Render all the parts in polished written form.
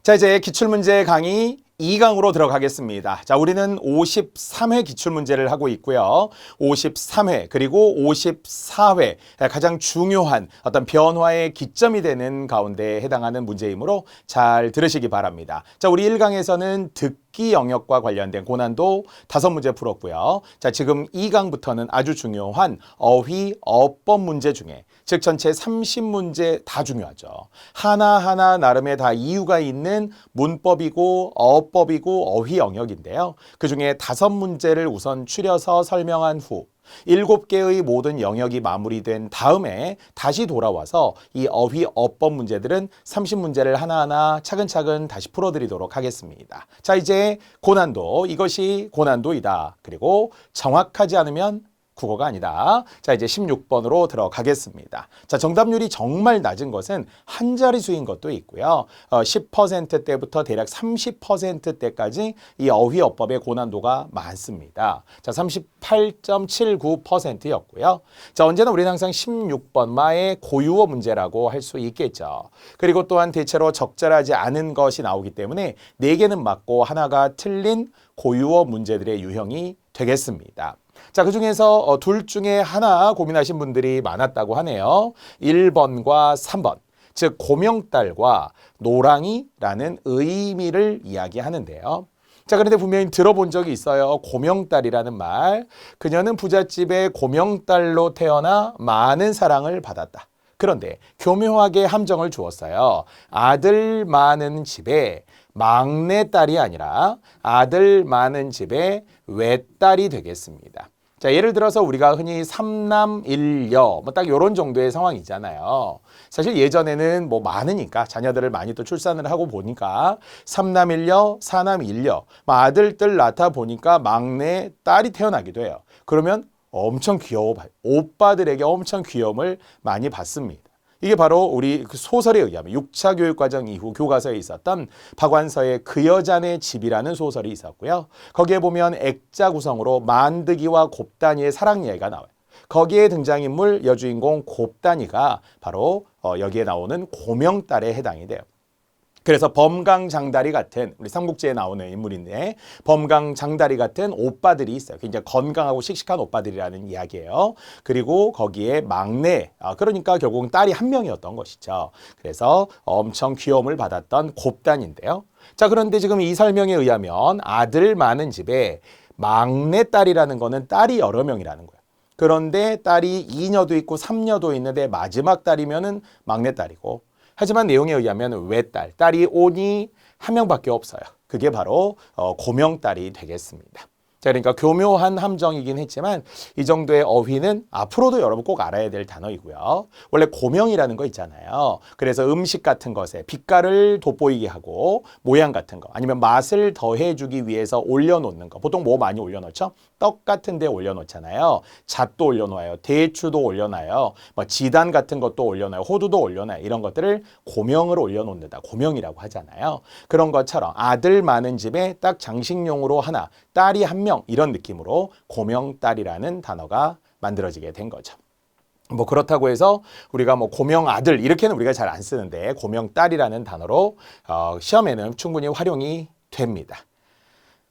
자, 이제 기출문제 강의 2강으로 들어가겠습니다. 자, 우리는 53회 기출문제를 하고 있고요. 53회 그리고 54회 가장 중요한 어떤 변화의 기점이 되는 가운데 해당하는 문제이므로 잘 들으시기 바랍니다. 자, 우리 1강에서는 듣기 영역과 관련된 고난도 5문제 풀었고요. 자, 지금 2강부터는 아주 중요한 어휘, 어법 문제 중에 즉 전체 30문제 다 중요하죠. 하나하나 나름의 다 이유가 있는 문법이고 어법이고 어휘 영역인데요. 그중에 5문제를 우선 추려서 설명한 후 7개의 모든 영역이 마무리된 다음에 다시 돌아와서 이 어휘 어법 문제들은 30문제를 하나하나 차근차근 다시 풀어드리도록 하겠습니다. 자, 이제 고난도, 이것이 고난도이다. 그리고 정확하지 않으면 국어가 아니다. 자, 이제 16번으로 들어가겠습니다. 자, 정답률이 정말 낮은 것은 한 자릿수인 것도 있고요. 10%대부터 대략 30%대까지 이 어휘어법의 고난도가 많습니다. 자, 38.79%였고요. 자, 언제나 우리는 항상 16번 마의 고유어 문제라고 할 수 있겠죠. 그리고 또한 대체로 적절하지 않은 것이 나오기 때문에 4개는 맞고 하나가 틀린 고유어 문제들의 유형이 되겠습니다. 자, 그중에서 둘 중에 하나 고민하신 분들이 많았다고 하네요. 1번과 3번, 즉 고명딸과 노랑이라는 의미를 이야기하는데요. 자, 그런데 분명히 들어본 적이 있어요. 고명딸이라는 말. 그녀는 부잣집의 고명딸로 태어나 많은 사랑을 받았다. 그런데 교묘하게 함정을 주었어요. 아들 많은 집에 막내딸이 아니라 아들 많은 집에 외딸이 되겠습니다. 자, 예를 들어서 우리가 흔히 삼남일녀 뭐 딱 이런 정도의 상황이잖아요. 사실 예전에는 뭐 많으니까 자녀들을 많이 또 출산을 하고 보니까 삼남일녀, 사남일녀 아들들 낳다 보니까 막내 딸이 태어나기도 해요. 그러면 엄청 귀여워 봐요. 오빠들에게 엄청 귀여움을 많이 받습니다. 이게 바로 우리 그 소설에 의하면 6차 교육과정 이후 교과서에 있었던 박완서의 그 여자네 집이라는 소설이 있었고요. 거기에 보면 액자 구성으로 만드기와 곱단이의 사랑 이야기가 나와요. 거기에 등장인물 여주인공 곱단이가 바로 여기에 나오는 고명딸에 해당이 돼요. 그래서 범강장다리 같은 우리 삼국지에 나오는 인물인데 범강장다리 같은 오빠들이 있어요. 굉장히 건강하고 씩씩한 오빠들이라는 이야기예요. 그리고 거기에 막내, 그러니까 결국은 딸이 한 명이었던 것이죠. 그래서 엄청 귀여움을 받았던 곱단인데요. 자, 그런데 지금 이 설명에 의하면 아들 많은 집에 막내딸이라는 거는 딸이 여러 명이라는 거예요. 그런데 딸이 2녀도 있고 3녀도 있는데 마지막 딸이면은 막내딸이고 하지만 내용에 의하면 외딸, 딸이 오니 한 명밖에 없어요. 그게 바로 고명딸이 되겠습니다. 자, 그러니까 교묘한 함정이긴 했지만 이 정도의 어휘는 앞으로도 여러분 꼭 알아야 될 단어이고요. 원래 고명이라는 거 있잖아요. 그래서 음식 같은 것에 빛깔을 돋보이게 하고 모양 같은 거 아니면 맛을 더해주기 위해서 올려놓는 거. 보통 뭐 많이 올려놓죠? 떡 같은 데 올려놓잖아요. 잣도 올려놓아요. 대추도 올려놔요. 뭐 지단 같은 것도 올려놔요. 호두도 올려놔요. 이런 것들을 고명을 올려놓는다. 고명이라고 하잖아요. 그런 것처럼 아들 많은 집에 딱 장식용으로 하나, 딸이 한 명 이런 느낌으로 고명딸이라는 단어가 만들어지게 된 거죠. 뭐 그렇다고 해서 우리가 뭐 고명아들 이렇게는 우리가 잘 안 쓰는데 고명딸이라는 단어로 시험에는 충분히 활용이 됩니다.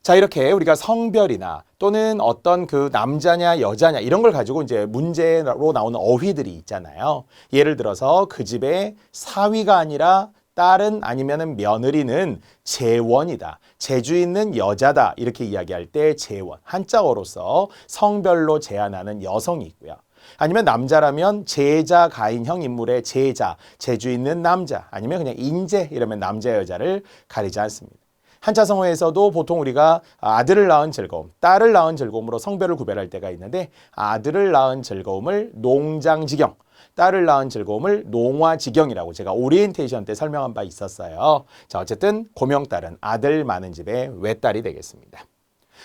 자, 이렇게 우리가 성별이나 또는 어떤 그 남자냐 여자냐 이런 걸 가지고 이제 문제로 나오는 어휘들이 있잖아요. 예를 들어서 그 집에 사위가 아니라 딸은 아니면은 며느리는 재원이다. 재주 있는 여자다. 이렇게 이야기할 때 재원. 한자어로서 성별로 제한하는 여성이 있고요. 아니면 남자라면 제자 가인형 인물의 제자, 재주 있는 남자. 아니면 그냥 인재 이러면 남자 여자를 가리지 않습니다. 한자성어에서도 보통 우리가 아들을 낳은 즐거움, 딸을 낳은 즐거움으로 성별을 구별할 때가 있는데 아들을 낳은 즐거움을 농장지경, 딸을 낳은 즐거움을 농화지경이라고 제가 오리엔테이션 때 설명한 바 있었어요. 자, 어쨌든 고명딸은 아들 많은 집의 외딸이 되겠습니다.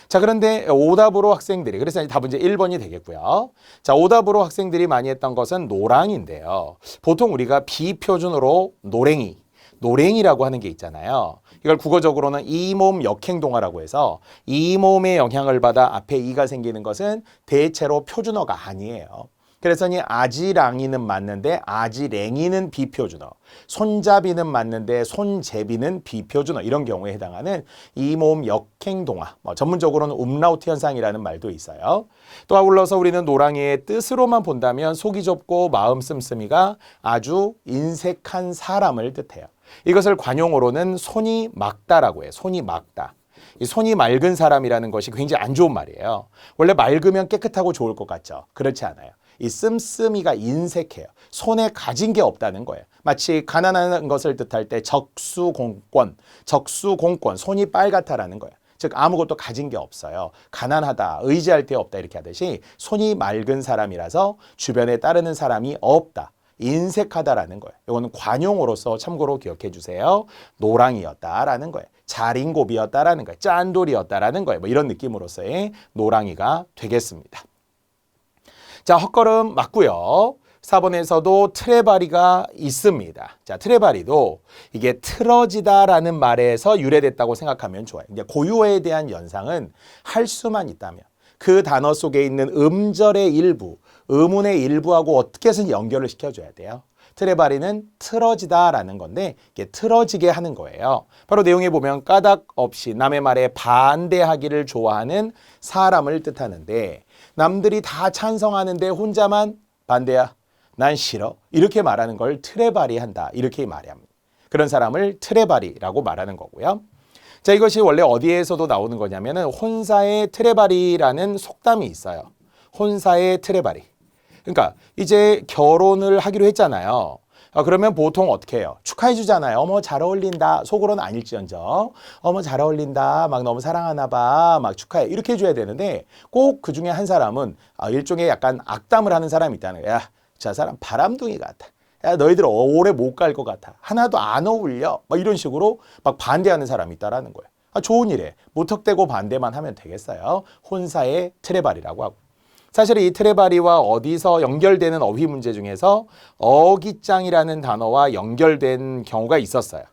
자, 그런데 오답으로 학생들이, 그래서 답은 이제 1번이 되겠고요. 자, 오답으로 학생들이 많이 했던 것은 노랑인데요. 보통 우리가 비표준어로 노랭이라고 하는 게 있잖아요. 이걸 국어적으로는 이몸 역행동화라고 해서 이 몸의 영향을 받아 앞에 이가 생기는 것은 대체로 표준어가 아니에요. 그래서 이 아지랑이는 맞는데 아지랭이는 비표준어, 손잡이는 맞는데 손제비는 비표준어, 이런 경우에 해당하는 이 모음 역행동화, 전문적으로는 umlaut 현상이라는 말도 있어요. 또 아울러서 우리는 노랑이의 뜻으로만 본다면 속이 좁고 마음 씀씀이가 아주 인색한 사람을 뜻해요. 이것을 관용어로는 손이 막다라고 해요. 손이 막다. 이 손이 맑은 사람이라는 것이 굉장히 안 좋은 말이에요. 원래 맑으면 깨끗하고 좋을 것 같죠? 그렇지 않아요. 이 씀씀이가 인색해요. 손에 가진 게 없다는 거예요. 마치 가난한 것을 뜻할 때 적수공권, 손이 빨갛다라는 거예요. 즉 아무것도 가진 게 없어요. 가난하다, 의지할 데 없다 이렇게 하듯이 손이 맑은 사람이라서 주변에 따르는 사람이 없다. 인색하다라는 거예요. 이거는 관용어로서 참고로 기억해 주세요. 노랑이었다라는 거예요. 자린고비였다라는 거예요. 짠돌이었다라는 거예요. 뭐 이런 느낌으로서의 노랑이가 되겠습니다. 자, 헛걸음 맞고요. 4번에서도 트레바리가 있습니다. 자, 트레바리도 이게 틀어지다라는 말에서 유래됐다고 생각하면 좋아요. 이제 고유어에 대한 연상은 할 수만 있다면 그 단어 속에 있는 음절의 일부, 의문의 일부하고 어떻게 해서 연결을 시켜줘야 돼요. 트레바리는 틀어지다라는 건데 이게 틀어지게 하는 거예요. 바로 내용에 보면 까닭 없이 남의 말에 반대하기를 좋아하는 사람을 뜻하는데 남들이 다 찬성하는데 혼자만 반대야. 난 싫어. 이렇게 말하는 걸 트레바리한다. 이렇게 말합니다. 그런 사람을 트레바리라고 말하는 거고요. 자, 이것이 원래 어디에서도 나오는 거냐면은 혼사의 트레바리라는 속담이 있어요. 혼사의 트레바리. 그러니까 이제 결혼을 하기로 했잖아요. 그러면 보통 어떻게 해요? 축하해 주잖아요. 어머 잘 어울린다. 속으로는 아닐지언정. 어머 잘 어울린다. 막 너무 사랑하나 봐. 막 축하해. 이렇게 해줘야 되는데 꼭 그중에 한 사람은 일종의 약간 악담을 하는 사람이 있다는 거야. 저 사람 바람둥이 같아. 야, 너희들 오래 못 갈 것 같아. 하나도 안 어울려. 막 이런 식으로 막 반대하는 사람이 있다라는 거예요. 좋은 일에 무턱대고 반대만 하면 되겠어요. 혼사의 트레바리라고 하고. 사실 이 트레바리와 어디서 연결되는 어휘 문제 중에서 어깃장이라는 단어와 연결된 경우가 있었어요.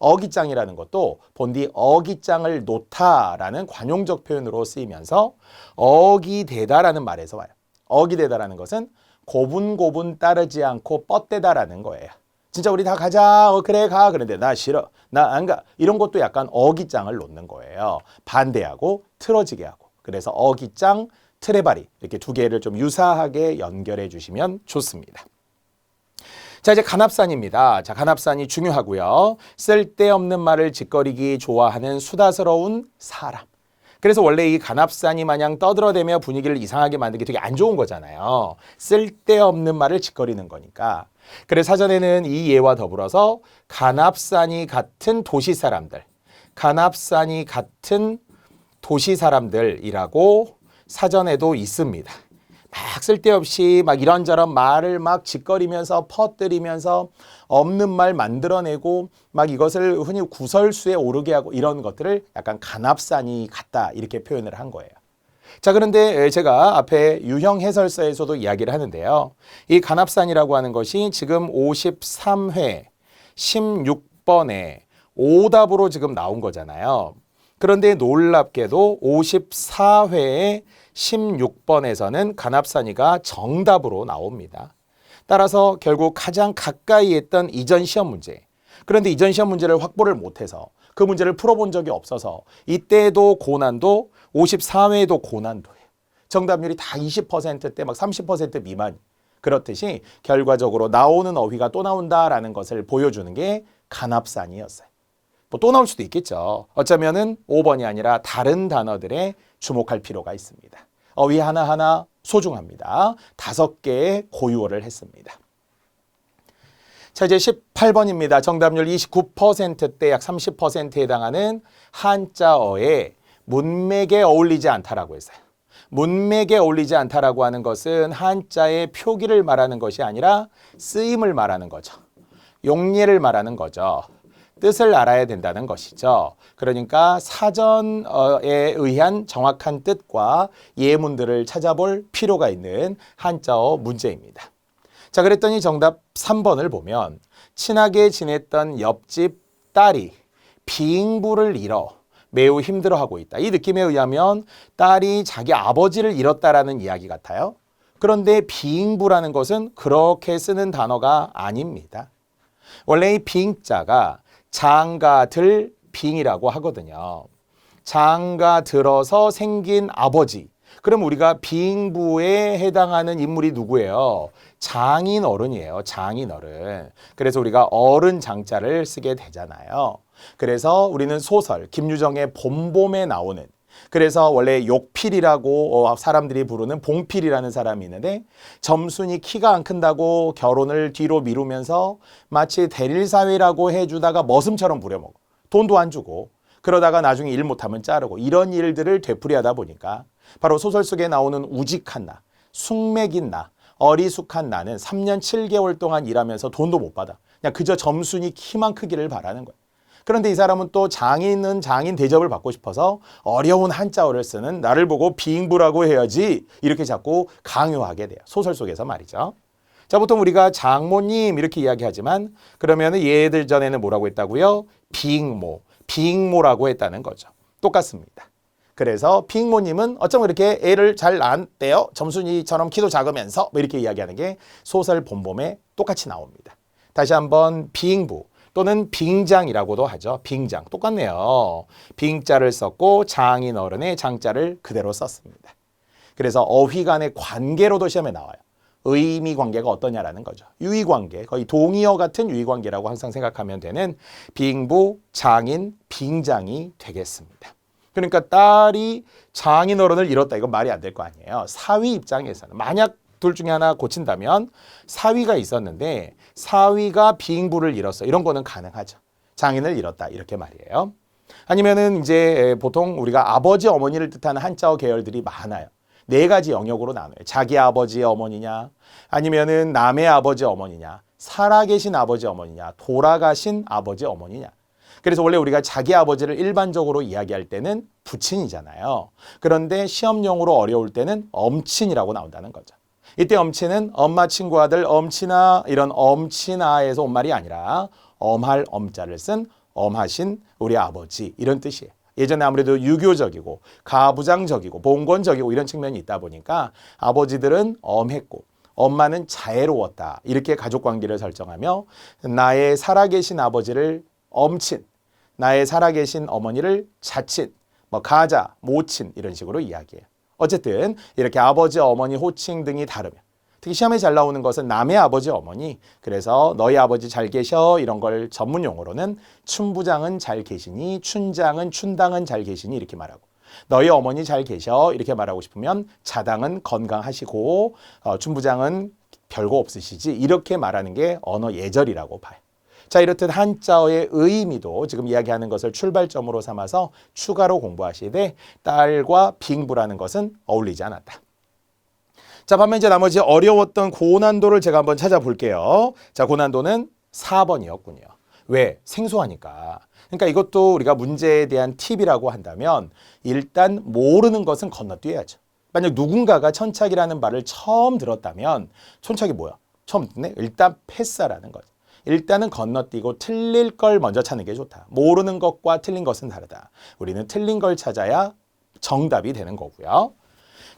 어깃장이라는 것도 본디 어깃장을 놓다라는 관용적 표현으로 쓰이면서 어기되다라는 말에서 와요. 어기되다라는 것은 고분고분 따르지 않고 뻗대다라는 거예요. 진짜 우리 다 가자. 그래 가. 그런데 나 싫어. 나 안 가. 이런 것도 약간 어깃장을 놓는 거예요. 반대하고 틀어지게 하고. 그래서 어깃장, 트레바리 이렇게 두 개를 좀 유사하게 연결해 주시면 좋습니다. 자, 이제 간합산입니다. 자, 간합산이 중요하고요. 쓸데없는 말을 짓거리기 좋아하는 수다스러운 사람. 그래서 원래 이 간합산이 마냥 떠들어대며 분위기를 이상하게 만들기 되게 안 좋은 거잖아요. 쓸데없는 말을 짓거리는 거니까. 그래서 사전에는 이 예와 더불어서 간합산이 같은 도시 사람들, 간합산이 같은 도시 사람들이라고 사전에도 있습니다. 막 쓸데없이 막 이런저런 말을 막 짓거리면서 퍼뜨리면서 없는 말 만들어내고 막 이것을 흔히 구설수에 오르게 하고 이런 것들을 약간 간합산이 같다 이렇게 표현을 한 거예요. 자, 그런데 제가 앞에 유형 해설서에서도 이야기를 하는데요. 이 간합산이라고 하는 것이 지금 53회 16번에 오답으로 지금 나온 거잖아요. 그런데 놀랍게도 54회에 16번에서는 간합산이가 정답으로 나옵니다. 따라서 결국 가장 가까이 했던 이전 시험 문제. 그런데 이전 시험 문제를 확보를 못해서 그 문제를 풀어본 적이 없어서 이때도 고난도 54회에도 고난도예요. 정답률이 다 20%대 막 30% 미만. 그렇듯이 결과적으로 나오는 어휘가 또 나온다라는 것을 보여주는 게 간합산이었어요. 뭐 또 나올 수도 있겠죠. 어쩌면은 5번이 아니라 다른 단어들에 주목할 필요가 있습니다. 어휘 하나하나 소중합니다. 5개의 고유어를 했습니다. 자, 이제 18번입니다. 정답률 29%대 약 30%에 해당하는 한자어에 문맥에 어울리지 않다라고 했어요. 문맥에 어울리지 않다라고 하는 것은 한자의 표기를 말하는 것이 아니라 쓰임을 말하는 거죠. 용례를 말하는 거죠. 뜻을 알아야 된다는 것이죠. 그러니까 사전에 의한 정확한 뜻과 예문들을 찾아볼 필요가 있는 한자어 문제입니다. 자, 그랬더니 정답 3번을 보면 친하게 지냈던 옆집 딸이 비인부를 잃어 매우 힘들어하고 있다. 이 느낌에 의하면 딸이 자기 아버지를 잃었다라는 이야기 같아요. 그런데 빙부라는 것은 그렇게 쓰는 단어가 아닙니다. 원래 이 빙자가 장가 들 빙이라고 하거든요. 장가 들어서 생긴 아버지. 그럼 우리가 빙부에 해당하는 인물이 누구예요? 장인어른이에요. 장인어른. 그래서 우리가 어른 장자를 쓰게 되잖아요. 그래서 우리는 소설 김유정의 봄봄에 나오는, 그래서 원래 욕필이라고 사람들이 부르는 봉필이라는 사람이 있는데, 점순이 키가 안 큰다고 결혼을 뒤로 미루면서 마치 대릴사회라고 해주다가 머슴처럼 부려먹어. 돈도 안 주고. 그러다가 나중에 일 못하면 자르고, 이런 일들을 되풀이하다 보니까 바로 소설 속에 나오는 우직한 나, 숙맥인 나, 어리숙한 나는 3년 7개월 동안 일하면서 돈도 못 받아. 그냥 그저 점순이 키만 크기를 바라는 거야. 그런데 이 사람은 또 장인은 장인 대접을 받고 싶어서 어려운 한자어를 쓰는 나를 보고 빙부라고 해야지, 이렇게 자꾸 강요하게 돼요. 소설 속에서 말이죠. 자, 보통 우리가 장모님 이렇게 이야기하지만 그러면 얘들 전에는 뭐라고 했다고요? 빙모, 빙모라고 했다는 거죠. 똑같습니다. 그래서 빙모님은 어쩌면 이렇게 애를 잘 낳았대요. 점순이처럼 키도 작으면서 뭐 이렇게 이야기하는 게 소설 봄봄에 똑같이 나옵니다. 다시 한번 빙부 또는 빙장이라고도 하죠. 빙장. 똑같네요. 빙자를 썼고 장인어른의 장자를 그대로 썼습니다. 그래서 어휘 간의 관계로도 시험에 나와요. 의미 관계가 어떠냐라는 거죠. 유의관계, 거의 동의어 같은 유의관계라고 항상 생각하면 되는 빙부, 장인, 빙장이 되겠습니다. 그러니까 딸이 장인어른을 잃었다. 이건 말이 안 될 거 아니에요. 사위 입장에서는. 만약 둘 중에 하나 고친다면 사위가 있었는데 사위가 빙부를 잃었어. 이런 거는 가능하죠. 장인을 잃었다. 이렇게 말이에요. 아니면은 이제 보통 우리가 아버지, 어머니를 뜻하는 한자어 계열들이 많아요. 4가지 영역으로 나눠요. 자기 아버지, 어머니냐, 아니면은 남의 아버지, 어머니냐, 살아계신 아버지, 어머니냐, 돌아가신 아버지, 어머니냐. 그래서 원래 우리가 자기 아버지를 일반적으로 이야기할 때는 부친이잖아요. 그런데 시험용으로 어려울 때는 엄친이라고 나온다는 거죠. 이때 엄친은 엄마 친구 아들 엄친아, 이런 엄친아에서 온 말이 아니라 엄할 엄자를 쓴 엄하신 우리 아버지, 이런 뜻이에요. 예전에 아무래도 유교적이고 가부장적이고 봉건적이고 이런 측면이 있다 보니까 아버지들은 엄했고 엄마는 자애로웠다. 이렇게 가족관계를 설정하며 나의 살아계신 아버지를 엄친, 나의 살아계신 어머니를 자친, 뭐 가자, 모친, 이런 식으로 이야기해요. 어쨌든 이렇게 아버지, 어머니, 호칭 등이 다르면, 특히 시험에 잘 나오는 것은 남의 아버지, 어머니, 그래서 너희 아버지 잘 계셔, 이런 걸 전문 용어로는 춘부장은 잘 계시니, 춘장은, 춘당은 잘 계시니, 이렇게 말하고, 너희 어머니 잘 계셔, 이렇게 말하고 싶으면 자당은 건강하시고 춘부장은 별거 없으시지, 이렇게 말하는 게 언어 예절이라고 봐요. 자, 이렇듯 한자어의 의미도 지금 이야기하는 것을 출발점으로 삼아서 추가로 공부하시되 딸과 빙부라는 것은 어울리지 않았다. 자, 반면 이제 나머지 어려웠던 고난도를 제가 한번 찾아볼게요. 자, 고난도는 4번이었군요. 왜? 생소하니까. 그러니까 이것도 우리가 문제에 대한 팁이라고 한다면 일단 모르는 것은 건너뛰어야죠. 만약 누군가가 천착이라는 말을 처음 들었다면 천착이 뭐야? 처음 듣네? 일단 패스하라는 거죠. 일단은 건너뛰고 틀릴 걸 먼저 찾는 게 좋다. 모르는 것과 틀린 것은 다르다. 우리는 틀린 걸 찾아야 정답이 되는 거고요.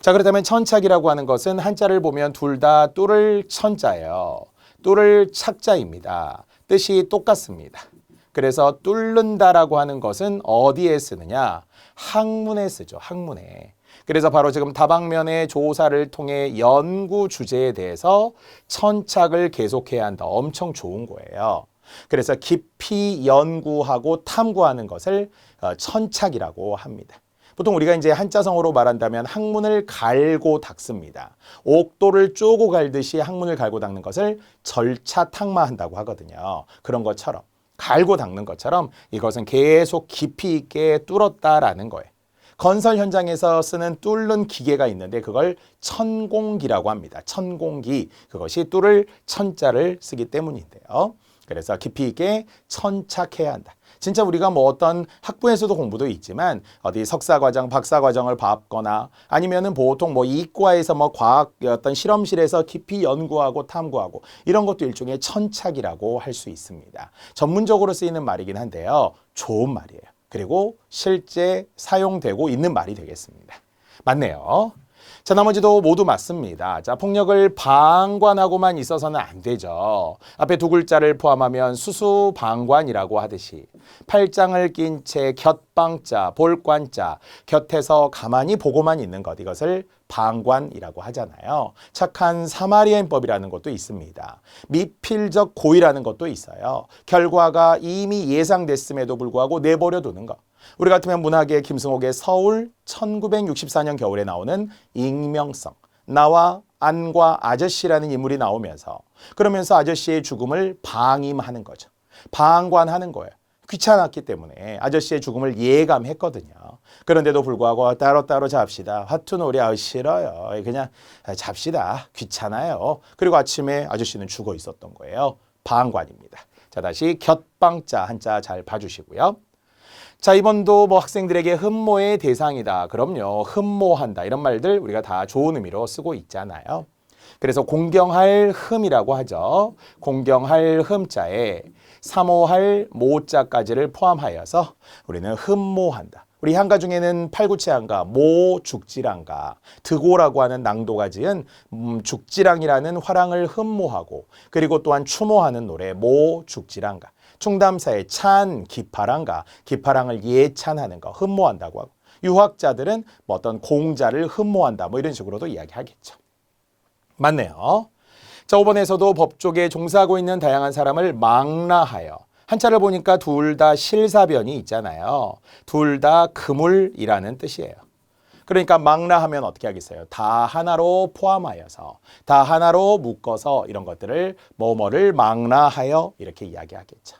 자, 그렇다면 천착이라고 하는 것은 한자를 보면 둘 다 뚫을 천자예요. 뚫을 착자입니다. 뜻이 똑같습니다. 그래서 뚫는다라고 하는 것은 어디에 쓰느냐? 학문에 쓰죠. 학문에. 그래서 바로 지금 다방면의 조사를 통해 연구 주제에 대해서 천착을 계속해야 한다. 엄청 좋은 거예요. 그래서 깊이 연구하고 탐구하는 것을 천착이라고 합니다. 보통 우리가 이제 한자성어로 말한다면 학문을 갈고 닦습니다. 옥도를 쪼고 갈듯이 학문을 갈고 닦는 것을 절차탁마한다고 하거든요. 그런 것처럼 갈고 닦는 것처럼 이것은 계속 깊이 있게 뚫었다라는 거예요. 건설 현장에서 쓰는 뚫는 기계가 있는데 그걸 천공기라고 합니다. 천공기, 그것이 뚫을 천자를 쓰기 때문인데요. 그래서 깊이 있게 천착해야 한다. 진짜 우리가 뭐 어떤 학부에서도 공부도 있지만 어디 석사과정, 박사과정을 받거나 아니면은 보통 뭐 이과에서 뭐 과학 어떤 실험실에서 깊이 연구하고 탐구하고 이런 것도 일종의 천착이라고 할 수 있습니다. 전문적으로 쓰이는 말이긴 한데요. 좋은 말이에요. 그리고 실제 사용되고 있는 말이 되겠습니다. 맞네요. 자, 나머지도 모두 맞습니다. 자, 폭력을 방관하고만 있어서는 안 되죠. 앞에 두 글자를 포함하면 수수방관이라고 하듯이 팔짱을 낀 채 곁방자, 볼관자, 곁에서 가만히 보고만 있는 것, 이것을 방관이라고 하잖아요. 착한 사마리아인법이라는 것도 있습니다. 미필적 고의라는 것도 있어요. 결과가 이미 예상됐음에도 불구하고 내버려 두는 것. 우리 같으면 문학의 김승옥의 서울 1964년 겨울에 나오는 익명성. 나와 안과 아저씨라는 인물이 나오면서 그러면서 아저씨의 죽음을 방임하는 거죠. 방관하는 거예요. 귀찮았기 때문에 아저씨의 죽음을 예감했거든요. 그런데도 불구하고 따로따로 잡시다. 화투놀이 싫어요. 그냥 잡시다. 귀찮아요. 그리고 아침에 아저씨는 죽어 있었던 거예요. 방관입니다. 자, 다시 곁방자 한자 잘 봐주시고요. 자, 이번도 뭐 학생들에게 흠모의 대상이다. 그럼요. 흠모한다. 이런 말들 우리가 다 좋은 의미로 쓰고 있잖아요. 그래서 공경할 흠이라고 하죠. 공경할 흠자에 사모할 모자까지를 포함하여서 우리는 흠모한다. 우리 한가 중에는 팔구체한가, 모죽지랑가, 드고라고 하는 낭도가 지은 죽지랑이라는 화랑을 흠모하고 그리고 또한 추모하는 노래 모죽지랑가. 충담사의 찬, 기파랑가, 기파랑을 예찬하는 거, 흠모한다고 하고 유학자들은 뭐 어떤 공자를 흠모한다 뭐 이런 식으로도 이야기하겠죠. 맞네요. 자, 5번에서도 법조계에 종사하고 있는 다양한 사람을 망라하여 한자를 보니까 둘 다 실사변이 있잖아요. 둘 다 그물이라는 뜻이에요. 그러니까 망라하면 어떻게 하겠어요? 다 하나로 포함하여서, 다 하나로 묶어서 이런 것들을 뭐뭐를 망라하여 이렇게 이야기하겠죠.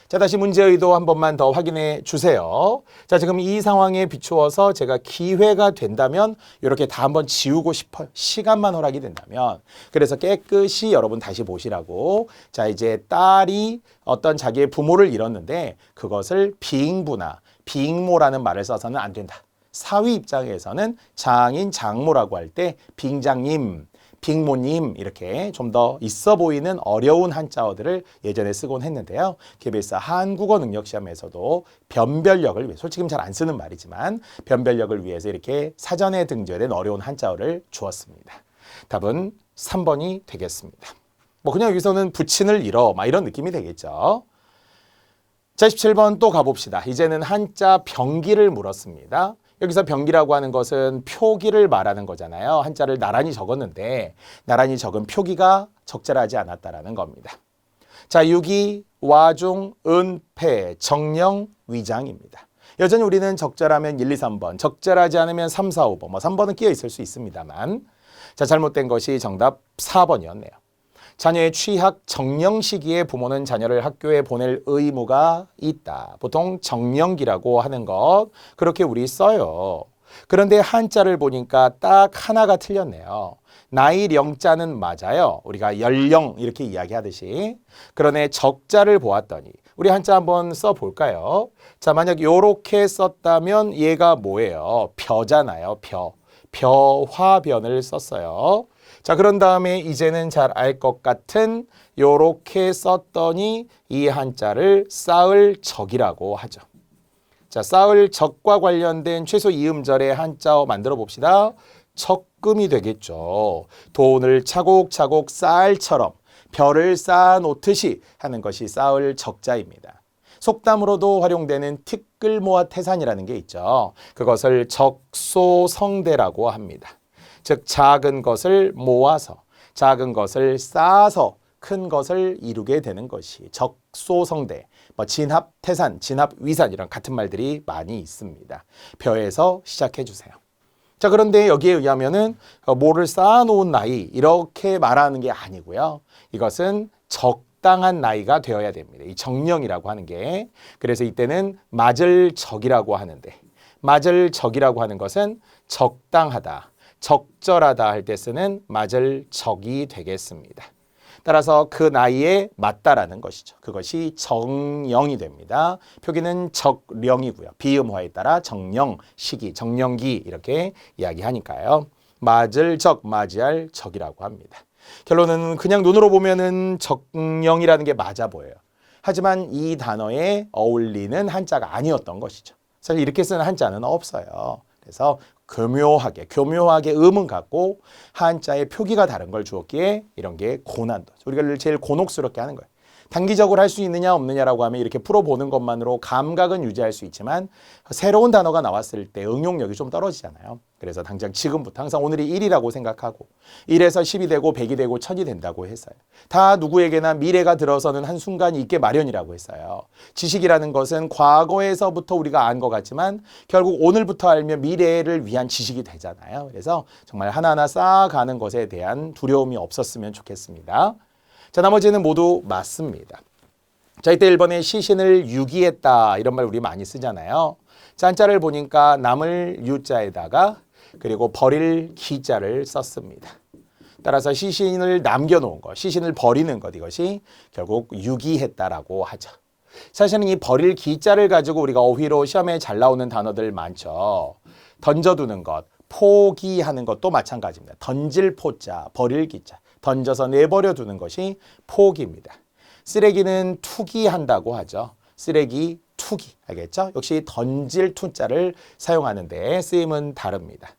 자, 다시 문제 의도 한 번만 더 확인해 주세요. 자, 지금 이 상황에 비추어서 제가 기회가 된다면 이렇게 다 한번 지우고 싶어요. 시간만 허락이 된다면. 그래서 깨끗이 여러분 다시 보시라고. 자, 이제 딸이 어떤 자기의 부모를 잃었는데 그것을 빙부나 빙모라는 말을 써서는 안 된다. 사위 입장에서는 장인 장모라고 할 때 빙장님, 빙모님 이렇게 좀 더 있어 보이는 어려운 한자어들을 예전에 쓰곤 했는데요. KBS 한국어 능력시험에서도 변별력을 위해, 솔직히 잘 안 쓰는 말이지만 변별력을 위해서 이렇게 사전에 등재된 어려운 한자어를 주었습니다. 답은 3번이 되겠습니다. 뭐 그냥 여기서는 부친을 잃어 막 이런 느낌이 되겠죠. 자, 17번 또 가봅시다. 이제는 한자 병기를 물었습니다. 여기서 병기라고 하는 것은 표기를 말하는 거잖아요. 한자를 나란히 적었는데 나란히 적은 표기가 적절하지 않았다라는 겁니다. 자, 유기, 와중, 은패, 정령, 위장입니다. 여전히 우리는 적절하면 1, 2, 3번, 적절하지 않으면 3, 4, 5번, 뭐 3번은 끼어 있을 수 있습니다만 자, 잘못된 것이 정답 4번이었네요. 자녀의 취학 정령 시기에 부모는 자녀를 학교에 보낼 의무가 있다. 보통 정령기라고 하는 것 그렇게 우리 써요. 그런데 한자를 보니까 딱 하나가 틀렸네요. 나이 령자는 맞아요. 우리가 연령 이렇게 이야기하듯이. 그러네 적자를 보았더니 우리 한자 한번 써볼까요? 자, 만약 이렇게 썼다면 얘가 뭐예요? 벼잖아요. 벼화변을 썼어요. 자, 그런 다음에 이제는 잘 알 것 같은 요렇게 썼더니 이 한자를 쌓을 적이라고 하죠. 자, 쌓을 적과 관련된 최소 이음절의 한자어 만들어 봅시다. 적금이 되겠죠. 돈을 차곡차곡 쌀처럼 별을 쌓아 놓듯이 하는 것이 쌓을 적자입니다. 속담으로도 활용되는 티끌모아태산이라는 게 있죠. 그것을 적소성대라고 합니다. 즉 작은 것을 모아서 작은 것을 쌓아서 큰 것을 이루게 되는 것이 적소성대, 뭐 진합태산, 진합위산 이런 같은 말들이 많이 있습니다. 벼에서 시작해 주세요. 자, 그런데 여기에 의하면은 뭐를 쌓아놓은 나이 이렇게 말하는 게 아니고요. 이것은 적당한 나이가 되어야 됩니다. 이 정령이라고 하는 게. 그래서 이때는 맞을 적이라고 하는데 맞을 적이라고 하는 것은 적당하다. 적절하다 할 때 쓰는 맞을 적이 되겠습니다. 따라서 그 나이에 맞다라는 것이죠. 그것이 정령이 됩니다. 표기는 적령이고요. 비음화에 따라 정령, 시기, 정령기 이렇게 이야기하니까요. 맞을 적, 맞이할 적이라고 합니다. 결론은 그냥 눈으로 보면은 정령이라는 게 맞아 보여요. 하지만 이 단어에 어울리는 한자가 아니었던 것이죠. 사실 이렇게 쓰는 한자는 없어요. 그래서 교묘하게 음은 같고 한자의 표기가 다른 걸 주었기에 이런 게 고난도. 우리가 제일 곤혹스럽게 하는 거예요. 단기적으로 할 수 있느냐 없느냐라고 하면 이렇게 풀어보는 것만으로 감각은 유지할 수 있지만 새로운 단어가 나왔을 때 응용력이 좀 떨어지잖아요. 그래서 당장 지금부터 항상 오늘이 1이라고 생각하고 1에서 10이 되고 100이 되고 1000이 된다고 했어요. 다 누구에게나 미래가 들어서는 한순간이 있게 마련이라고 했어요. 지식이라는 것은 과거에서부터 우리가 안 것 같지만 결국 오늘부터 알면 미래를 위한 지식이 되잖아요. 그래서 정말 하나하나 쌓아가는 것에 대한 두려움이 없었으면 좋겠습니다. 자, 나머지는 모두 맞습니다. 자, 이때 1번에 시신을 유기했다 이런 말 우리 많이 쓰잖아요. 짠자를 보니까 남을 유자에다가 그리고 버릴 기자를 썼습니다. 따라서 시신을 남겨놓은 것, 시신을 버리는 것 이것이 결국 유기했다라고 하죠. 사실은 이 버릴 기자를 가지고 우리가 어휘로 시험에 잘 나오는 단어들 많죠. 던져두는 것, 포기하는 것도 마찬가지입니다. 던질 포자, 버릴 기자. 던져서 내버려 두는 것이 포기입니다. 쓰레기는 투기한다고 하죠. 쓰레기 투기. 알겠죠? 역시 던질 투자를 사용하는데 쓰임은 다릅니다.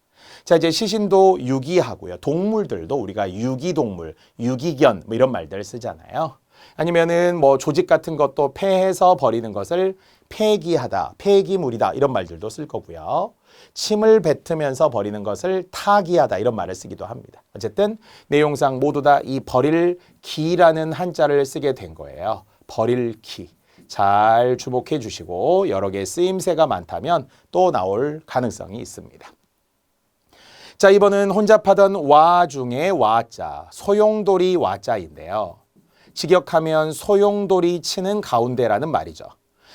자, 이제 시신도 유기하고요. 동물들도 우리가 유기동물, 유기견 뭐 이런 말들 쓰잖아요. 아니면은 뭐 조직 같은 것도 폐해서 버리는 것을 폐기하다, 폐기물이다 이런 말들도 쓸 거고요. 침을 뱉으면서 버리는 것을 타기하다 이런 말을 쓰기도 합니다. 어쨌든 내용상 모두 다 이 버릴 기라는 한자를 쓰게 된 거예요. 버릴 기. 잘 주목해 주시고 여러 개의 쓰임새가 많다면 또 나올 가능성이 있습니다. 자, 이번은 혼잡하던 와 중에 와자, 소용돌이 와자인데요. 직역하면 소용돌이 치는 가운데라는 말이죠.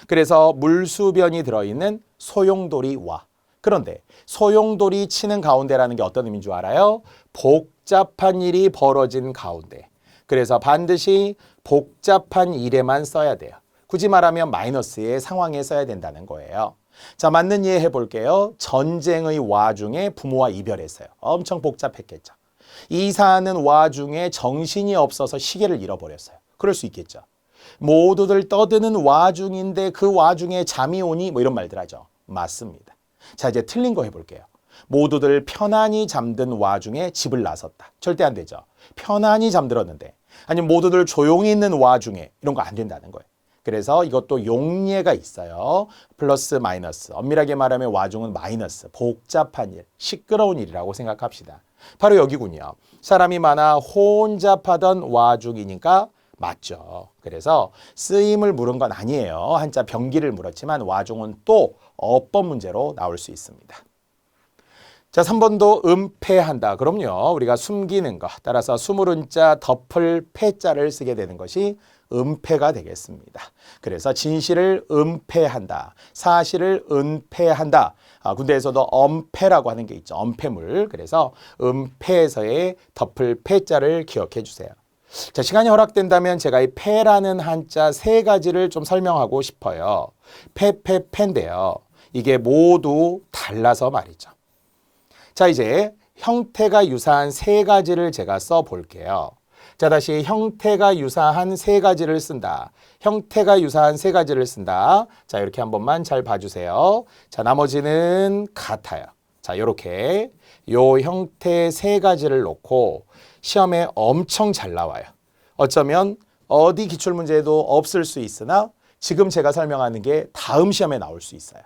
그래서 물수변이 들어있는 소용돌이 와. 그런데 소용돌이 치는 가운데라는 게 어떤 의미인 줄 알아요? 복잡한 일이 벌어진 가운데. 그래서 반드시 복잡한 일에만 써야 돼요. 굳이 말하면 마이너스의 상황에 써야 된다는 거예요. 자, 맞는 이해 해볼게요. 전쟁의 와중에 부모와 이별했어요. 엄청 복잡했겠죠. 이사하는 와중에 정신이 없어서 시계를 잃어버렸어요. 그럴 수 있겠죠. 모두들 떠드는 와중인데 그 와중에 잠이 오니 뭐 이런 말들 하죠. 맞습니다. 자, 이제 틀린 거 해볼게요. 모두들 편안히 잠든 와중에 집을 나섰다. 절대 안 되죠. 편안히 잠들었는데 아니면 모두들 조용히 있는 와중에 이런 거 안 된다는 거예요. 그래서 이것도 용례가 있어요. 플러스 마이너스. 엄밀하게 말하면 와중은 마이너스. 복잡한 일, 시끄러운 일이라고 생각합시다. 바로 여기군요. 사람이 많아 혼잡하던 와중이니까 맞죠. 그래서 쓰임을 물은 건 아니에요. 한자 병기를 물었지만 와중은 또 어법 문제로 나올 수 있습니다. 자, 3번도 은폐한다. 그럼요. 우리가 숨기는 것. 따라서 숨을 자 덮을 패자를 쓰게 되는 것이 은폐가 되겠습니다. 그래서 진실을 은폐한다. 사실을 은폐한다. 군대에서도 엄폐라고 하는 게 있죠. 엄폐물. 그래서 은폐에서의 덮을 패자를 기억해 주세요. 자, 시간이 허락된다면 제가 이 패라는 한자 세 가지를 좀 설명하고 싶어요. 패인데요. 이게 모두 달라서 말이죠. 자, 이제 형태가 유사한 세 가지를 제가 써볼게요. 자, 다시 형태가 유사한 세 가지를 쓴다. 형태가 유사한 세 가지를 쓴다. 자, 이렇게 한 번만 잘 봐주세요. 자, 나머지는 같아요. 자, 이렇게 요 형태 세 가지를 놓고 시험에 엄청 잘 나와요. 어쩌면 어디 기출문제에도 없을 수 있으나 지금 제가 설명하는 게 다음 시험에 나올 수 있어요.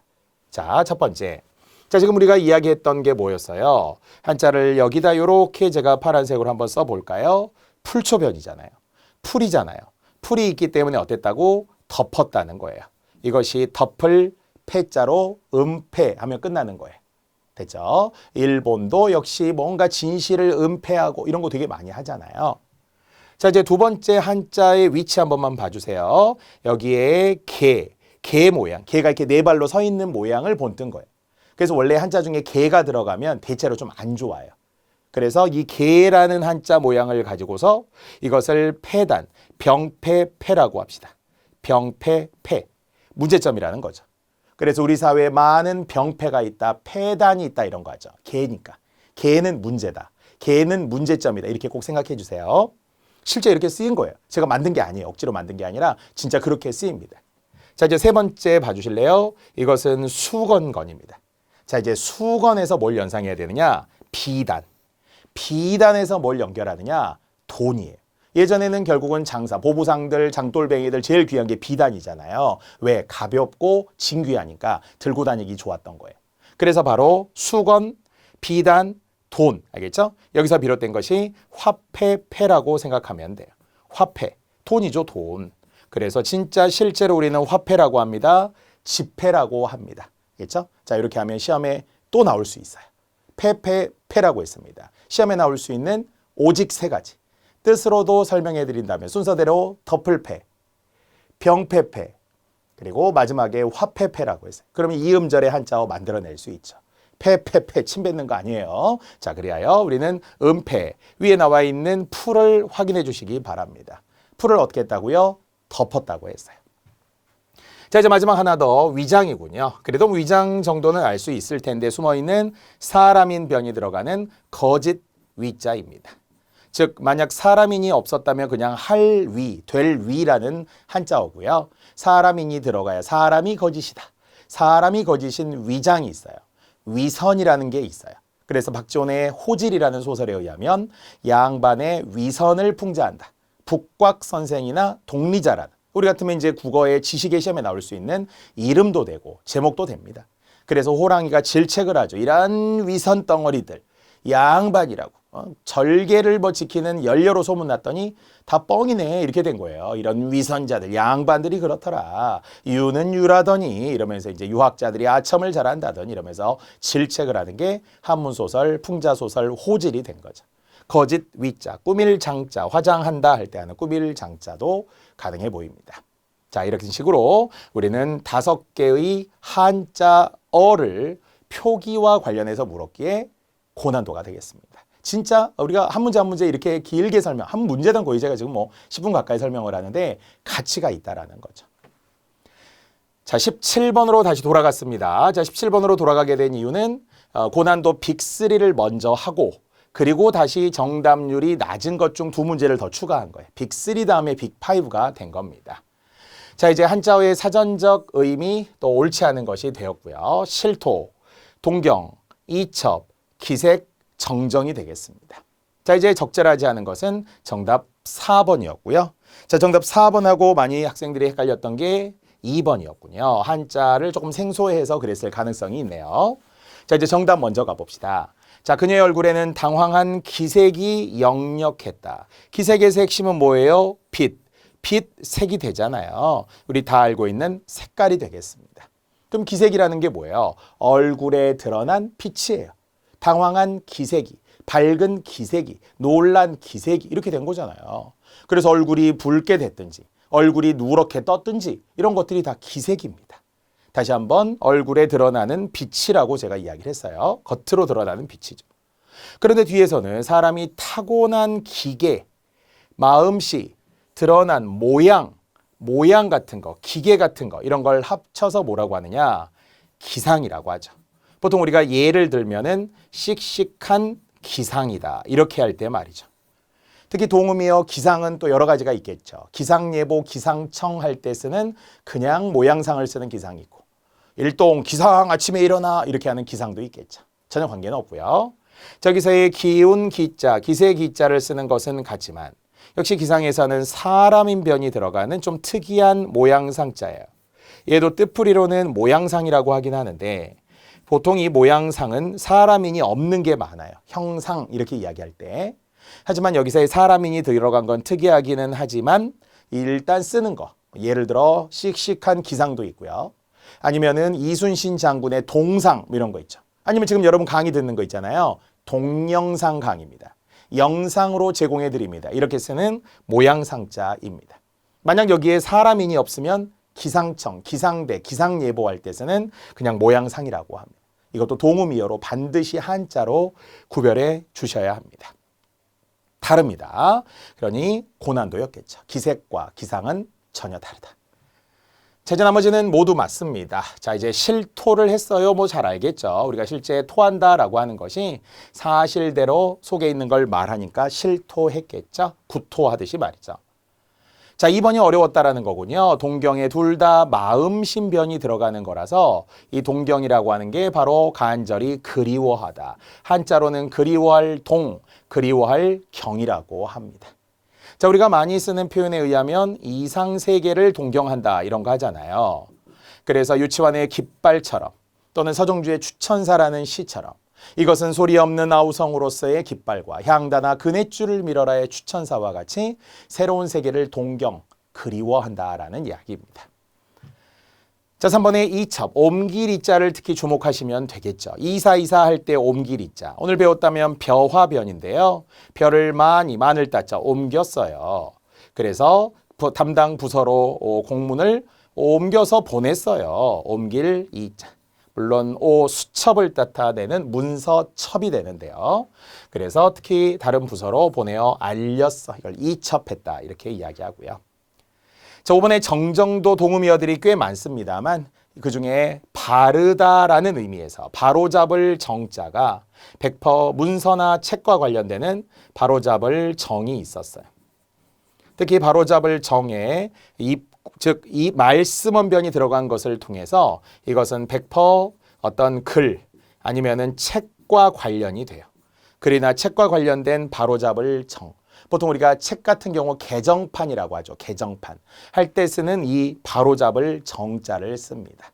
자, 첫 번째. 자, 지금 우리가 이야기했던 게 뭐였어요? 한자를 여기다 이렇게 제가 파란색으로 한번 써볼까요? 풀초변이잖아요. 풀이잖아요. 풀이 있기 때문에 어땠다고? 덮었다는 거예요. 이것이 덮을 패자로 은폐하면 끝나는 거예요. 됐죠? 일본도 역시 뭔가 진실을 은폐하고 이런 거 되게 많이 하잖아요. 자, 이제 두 번째 한자의 위치 한 번만 봐주세요. 여기에 개 모양, 개가 이렇게 네 발로 서 있는 모양을 본뜬 거예요. 그래서 원래 한자 중에 개가 들어가면 대체로 좀 안 좋아요. 그래서 이 개라는 한자 모양을 가지고서 이것을 폐단, 병폐폐라고 합시다. 병폐폐, 문제점이라는 거죠. 그래서 우리 사회에 많은 병폐가 있다, 폐단이 있다 이런 거 하죠. 개니까. 개는 문제다. 개는 문제점이다. 이렇게 꼭 생각해 주세요. 실제 이렇게 쓰인 거예요. 제가 만든 게 아니에요. 억지로 만든 게 아니라 진짜 그렇게 쓰입니다. 자, 이제 세 번째 봐주실래요? 이것은 수건건입니다. 자, 이제 수건에서 뭘 연상해야 되느냐? 비단. 비단에서 뭘 연결하느냐? 돈이에요. 예전에는 결국은 장사, 보부상들, 장돌뱅이들 제일 귀한 게 비단이잖아요. 왜? 가볍고 진귀하니까 들고 다니기 좋았던 거예요. 그래서 바로 수건, 비단, 돈, 알겠죠? 여기서 비롯된 것이 화폐패라고 생각하면 돼요. 화폐, 돈이죠, 돈. 그래서 진짜 실제로 우리는 화폐라고 합니다. 지폐라고 합니다. 알겠죠? 자, 이렇게 하면 시험에 또 나올 수 있어요. 패라고 했습니다. 시험에 나올 수 있는 오직 세 가지. 뜻으로도 설명해 드린다면 순서대로 덮을패, 병패패, 그리고 마지막에 화패패라고 했어요. 그러면 이 음절의 한자어 만들어낼 수 있죠. 패, 침 뱉는 거 아니에요. 자, 그리하여 우리는 음패, 위에 나와 있는 풀을 확인해 주시기 바랍니다. 풀을 어떻게 했다고요? 덮었다고 했어요. 자, 이제 마지막 하나 더 위장이군요. 그래도 위장 정도는 알 수 있을 텐데 숨어있는 사람인 변이 들어가는 거짓 위자입니다. 즉 만약 사람인이 없었다면 그냥 할 위, 될 위라는 한자어고요. 사람인이 들어가야 사람이 거짓이다. 사람이 거짓인 위장이 있어요. 위선이라는 게 있어요. 그래서 박지원의 호질이라는 소설에 의하면 양반의 위선을 풍자한다. 북곽선생이나 동리자라는 우리 같으면 이제 국어의 지식의 시험에 나올 수 있는 이름도 되고 제목도 됩니다. 그래서 호랑이가 질책을 하죠. 이런 위선 덩어리들 양반이라고 절개를 뭐 지키는 연료로 소문났더니 다 뻥이네 이렇게 된 거예요. 이런 위선자들 양반들이 그렇더라. 유는 유라더니 이러면서 이제 유학자들이 아첨을 잘한다더니 이러면서 질책을 하는 게 한문소설 풍자소설 호질이 된 거죠. 거짓 위자, 꾸밀 장자, 화장한다 할 때 하는 꾸밀 장자도 가능해 보입니다. 자, 이렇게 식으로 우리는 5개의 한자어를 표기와 관련해서 물었기에 고난도가 되겠습니다. 진짜 우리가 한 문제 한 문제 이렇게 길게 설명, 한 문제당 거의 제가 지금 뭐 10분 가까이 설명을 하는데 가치가 있다라는 거죠. 자, 17번으로 다시 돌아갔습니다. 자, 17번으로 돌아가게 된 이유는 고난도 빅3를 먼저 하고 그리고 다시 정답률이 낮은 것 중 2문제를 더 추가한 거예요. 빅3 다음에 빅5가 된 겁니다. 자, 이제 한자어의 사전적 의미 또 옳지 않은 것이 되었고요. 실토, 동경, 이첩, 기색, 정정이 되겠습니다. 자, 이제 적절하지 않은 것은 정답 4번이었고요. 자, 정답 4번하고 많이 학생들이 헷갈렸던 게 2번이었군요. 한자를 조금 생소해서 그랬을 가능성이 있네요. 자, 이제 정답 먼저 가봅시다. 자, 그녀의 얼굴에는 당황한 기색이 역력했다. 기색에서 핵심은 뭐예요? 빛. 빛, 색이 되잖아요. 우리 다 알고 있는 색깔이 되겠습니다. 그럼 기색이라는 게 뭐예요? 얼굴에 드러난 빛이에요. 당황한 기색이, 밝은 기색이, 놀란 기색이 이렇게 된 거잖아요. 그래서 얼굴이 붉게 됐든지 얼굴이 누렇게 떴든지 이런 것들이 다 기색입니다. 다시 한번 얼굴에 드러나는 빛이라고 제가 이야기를 했어요. 겉으로 드러나는 빛이죠. 그런데 뒤에서는 사람이 타고난 기계, 마음씨, 드러난 모양 같은 거, 기계 같은 거 이런 걸 합쳐서 뭐라고 하느냐? 기상이라고 하죠. 보통 우리가 예를 들면은 씩씩한 기상이다 이렇게 할 때 말이죠. 특히 동음이어 기상은 또 여러 가지가 있겠죠. 기상예보, 기상청 할 때 쓰는 그냥 모양상을 쓰는 기상이 있고 일동, 기상, 아침에 일어나 이렇게 하는 기상도 있겠죠. 전혀 관계는 없고요. 저기서의 기운 기자, 기세 기자를 쓰는 것은 같지만 역시 기상에서는 사람인 변이 들어가는 좀 특이한 모양상자예요. 얘도 뜻풀이로는 모양상이라고 하긴 하는데 보통 이 모양상은 사람인이 없는 게 많아요. 형상 이렇게 이야기할 때. 하지만 여기서의 사람인이 들어간 건 특이하기는 하지만 일단 쓰는 거. 예를 들어 씩씩한 기상도 있고요. 아니면은 이순신 장군의 동상 이런 거 있죠. 아니면 지금 여러분 강의 듣는 거 있잖아요. 동영상 강의입니다. 영상으로 제공해 드립니다. 이렇게 쓰는 모양상자입니다. 만약 여기에 사람인이 없으면 기상청, 기상대, 기상예보할 때 쓰는 그냥 모양상이라고 합니다. 이것도 동음이어로 반드시 한자로 구별해 주셔야 합니다. 다릅니다. 그러니 고난도였겠죠. 기색과 기상은 전혀 다르다. 자, 이제 나머지는 모두 맞습니다. 자, 이제 실토를 했어요. 뭐 잘 알겠죠. 우리가 실제 토한다라고 하는 것이 사실대로 속에 있는 걸 말하니까 실토했겠죠. 구토하듯이 말이죠. 자, 2번이 어려웠다라는 거군요. 동경에 둘 다 마음 신변이 들어가는 거라서 이 동경이라고 하는 게 바로 간절히 그리워하다. 한자로는 그리워할 동, 그리워할 경이라고 합니다. 자, 우리가 많이 쓰는 표현에 의하면 이상세계를 동경한다 이런 거 하잖아요. 그래서 유치원의 깃발처럼 또는 서정주의 추천사라는 시처럼 이것은 소리 없는 아우성으로서의 깃발과 향단아 그네줄을 밀어라의 추천사와 같이 새로운 세계를 동경, 그리워한다라는 이야기입니다. 자, 3번의 이첩, 옮기리자를 특히 주목하시면 되겠죠. 이사이사 할 때 옮기리자. 오늘 배웠다면 벼화변인데요. 벼를 마늘 따자 옮겼어요. 그래서 담당 부서로 공문을 옮겨서 보냈어요. 옮길 이자. 물론 수첩을 나타내는 문서첩이 되는데요. 그래서 특히 다른 부서로 보내어 알렸어. 이걸 이첩했다. 이렇게 이야기하고요. 자, 5번에 정정도 동음이어들이 꽤 많습니다만 그중에 바르다라는 의미에서 바로잡을 정자가 100% 문서나 책과 관련되는 바로잡을 정이 있었어요. 특히 바로잡을 정에 즉 이 말씀언변이 들어간 것을 통해서 이것은 100% 어떤 글 아니면은 책과 관련이 돼요. 글이나 책과 관련된 바로잡을 정. 보통 우리가 책 같은 경우 개정판이라고 하죠. 개정판. 할 때 쓰는 이 바로잡을 정자를 씁니다.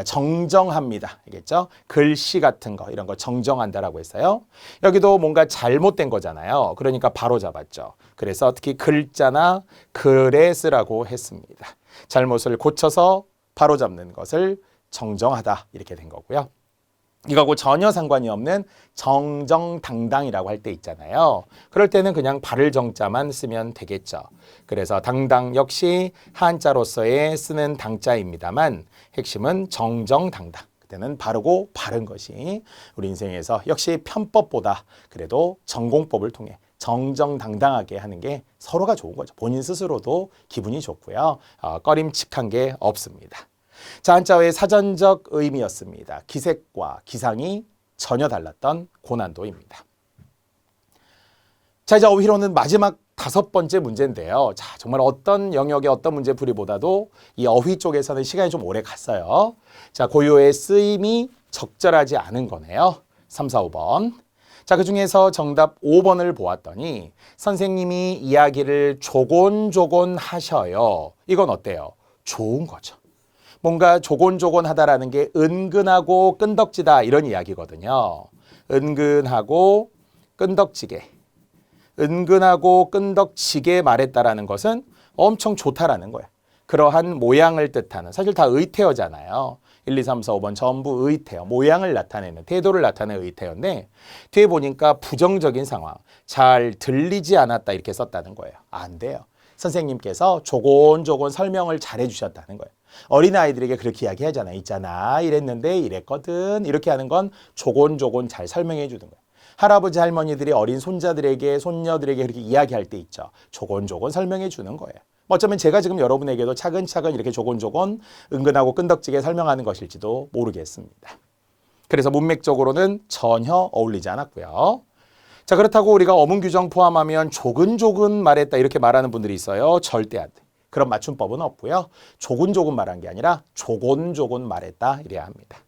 정정합니다. 알겠죠? 글씨 같은 거 이런 거 정정한다라고 했어요. 여기도 뭔가 잘못된 거잖아요. 그러니까 바로잡았죠. 그래서 특히 글자나 글에 쓰라고 했습니다. 잘못을 고쳐서 바로잡는 것을 정정하다 이렇게 된 거고요. 이거하고 전혀 상관이 없는 정정당당이라고 할 때 있잖아요. 그럴 때는 그냥 바를 정자만 쓰면 되겠죠. 그래서 당당 역시 한자로서의 쓰는 당자입니다만 핵심은 정정당당. 그때는 바르고 바른 것이 우리 인생에서 역시 편법보다 그래도 전공법을 통해 정정당당하게 하는 게 서로가 좋은 거죠. 본인 스스로도 기분이 좋고요. 꺼림칙한 게 없습니다. 자, 한자어의 사전적 의미였습니다. 기색과 기상이 전혀 달랐던 고난도입니다. 자, 이제 어휘로는 마지막 5번째 문제인데요. 자, 정말 어떤 영역의 어떤 문제풀이보다도 이 어휘 쪽에서는 시간이 좀 오래 갔어요. 자, 고유어의 쓰임이 적절하지 않은 거네요. 3, 4, 5번. 자, 그중에서 정답 5번을 보았더니 선생님이 이야기를 조곤조곤 하셔요. 이건 어때요? 좋은 거죠. 뭔가 조곤조곤하다라는 게 은근하고 끈덕지다 이런 이야기거든요. 은근하고 끈덕지게. 은근하고 끈덕지게 말했다라는 것은 엄청 좋다라는 거예요. 그러한 모양을 뜻하는 사실 다 의태어잖아요. 1, 2, 3, 4, 5번 전부 의태어, 모양을 나타내는 태도를 나타내는 의태어인데 뒤에 보니까 부정적인 상황, 잘 들리지 않았다 이렇게 썼다는 거예요. 안 돼요. 선생님께서 조곤조곤 설명을 잘 해주셨다는 거예요. 어린아이들에게 그렇게 이야기하잖아요. 있잖아 이랬는데 이랬거든 이렇게 하는 건 조곤조곤 잘 설명해 주는 거예요. 할아버지 할머니들이 어린 손자들에게 손녀들에게 그렇게 이야기할 때 있죠. 조곤조곤 설명해 주는 거예요. 어쩌면 제가 지금 여러분에게도 차근차근 이렇게 조곤조곤 은근하고 끈덕지게 설명하는 것일지도 모르겠습니다. 그래서 문맥적으로는 전혀 어울리지 않았고요. 자, 그렇다고 우리가 어문 규정 포함하면 조근조근 말했다 이렇게 말하는 분들이 있어요. 절대 안 돼. 그런 맞춤법은 없고요. 조근조근 말한 게 아니라 조곤조곤 말했다 이래야 합니다.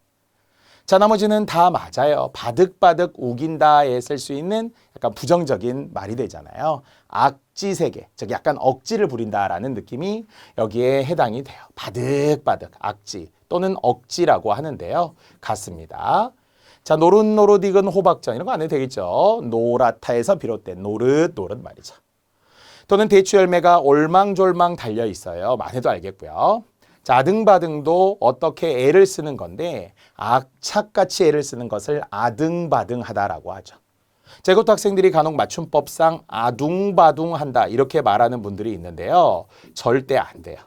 자, 나머지는 다 맞아요. 바득바득 우긴다에 쓸 수 있는 약간 부정적인 말이 되잖아요. 악지세계, 즉 약간 억지를 부린다라는 느낌이 여기에 해당이 돼요. 바득바득, 악지 또는 억지라고 하는데요. 같습니다. 자, 노릇노릇 익은 호박전 이런 거 안 해도 되겠죠. 노랗다에서 비롯된 노릇 말이죠. 또는 대추 열매가 올망졸망 달려 있어요. 만 해도 알겠고요. 자, 아등바등도 어떻게 애를 쓰는 건데 악착같이 애를 쓰는 것을 아등바등하다라고 하죠. 자, 이것도 학생들이 간혹 맞춤법상 아둥바둥한다 이렇게 말하는 분들이 있는데요. 절대 안 돼요.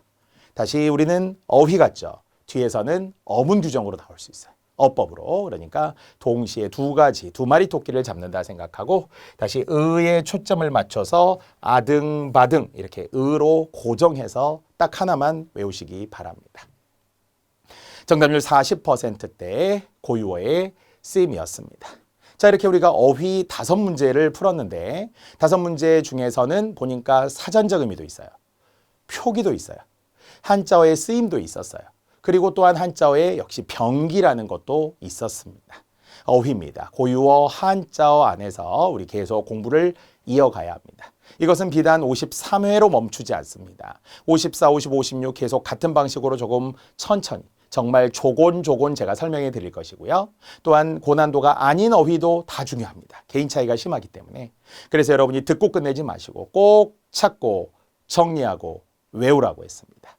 다시 우리는 어휘 같죠. 뒤에서는 어문 규정으로 나올 수 있어요. 어법으로. 그러니까 동시에 두 마리 토끼를 잡는다 생각하고 다시 의에 초점을 맞춰서 아등바등 이렇게 의로 고정해서 딱 하나만 외우시기 바랍니다. 정답률 40%대 고유어의 쓰임이었습니다. 자, 이렇게 우리가 어휘 5문제를 풀었는데 5문제 중에서는 보니까 사전적 의미도 있어요. 표기도 있어요. 한자어의 쓰임도 있었어요. 그리고 또한 한자어에 역시 병기라는 것도 있었습니다. 어휘입니다. 고유어 한자어 안에서 우리 계속 공부를 이어가야 합니다. 이것은 비단 53회로 멈추지 않습니다. 54, 55, 56 계속 같은 방식으로 조금 천천히 정말 조곤조곤 제가 설명해 드릴 것이고요. 또한 고난도가 아닌 어휘도 다 중요합니다. 개인 차이가 심하기 때문에. 그래서 여러분이 듣고 끝내지 마시고 꼭 찾고 정리하고 외우라고 했습니다.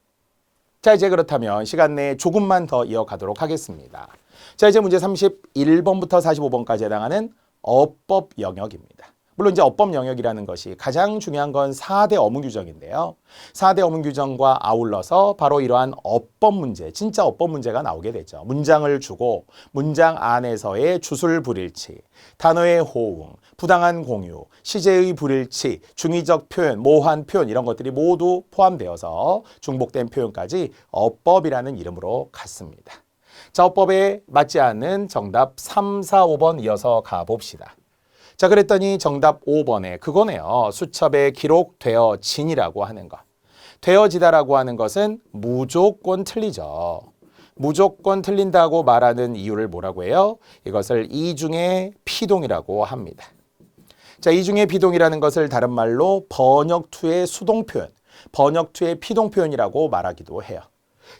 자, 이제 그렇다면 시간 내에 조금만 더 이어가도록 하겠습니다. 자, 이제 문제 31번부터 45번까지 해당하는 어법 영역입니다. 물론 이제 어법 영역이라는 것이 가장 중요한 건 4대 어문 규정인데요. 4대 어문 규정과 아울러서 바로 이러한 어법 문제, 진짜 어법 문제가 나오게 되죠. 문장을 주고 문장 안에서의 주술 불일치, 단어의 호응, 부당한 공유, 시제의 불일치, 중의적 표현, 모호한 표현 이런 것들이 모두 포함되어서 중복된 표현까지 어법이라는 이름으로 갖습니다. 자, 어법에 맞지 않는 정답 3, 4, 5번 이어서 가봅시다. 자, 그랬더니 정답 5번에 그거네요. 수첩에 기록되어진이라고 하는 것. 되어지다라고 하는 것은 무조건 틀리죠. 무조건 틀린다고 말하는 이유를 뭐라고 해요? 이것을 이중의 피동이라고 합니다. 자, 이중의 피동이라는 것을 다른 말로 번역투의 수동표현, 번역투의 피동표현이라고 말하기도 해요.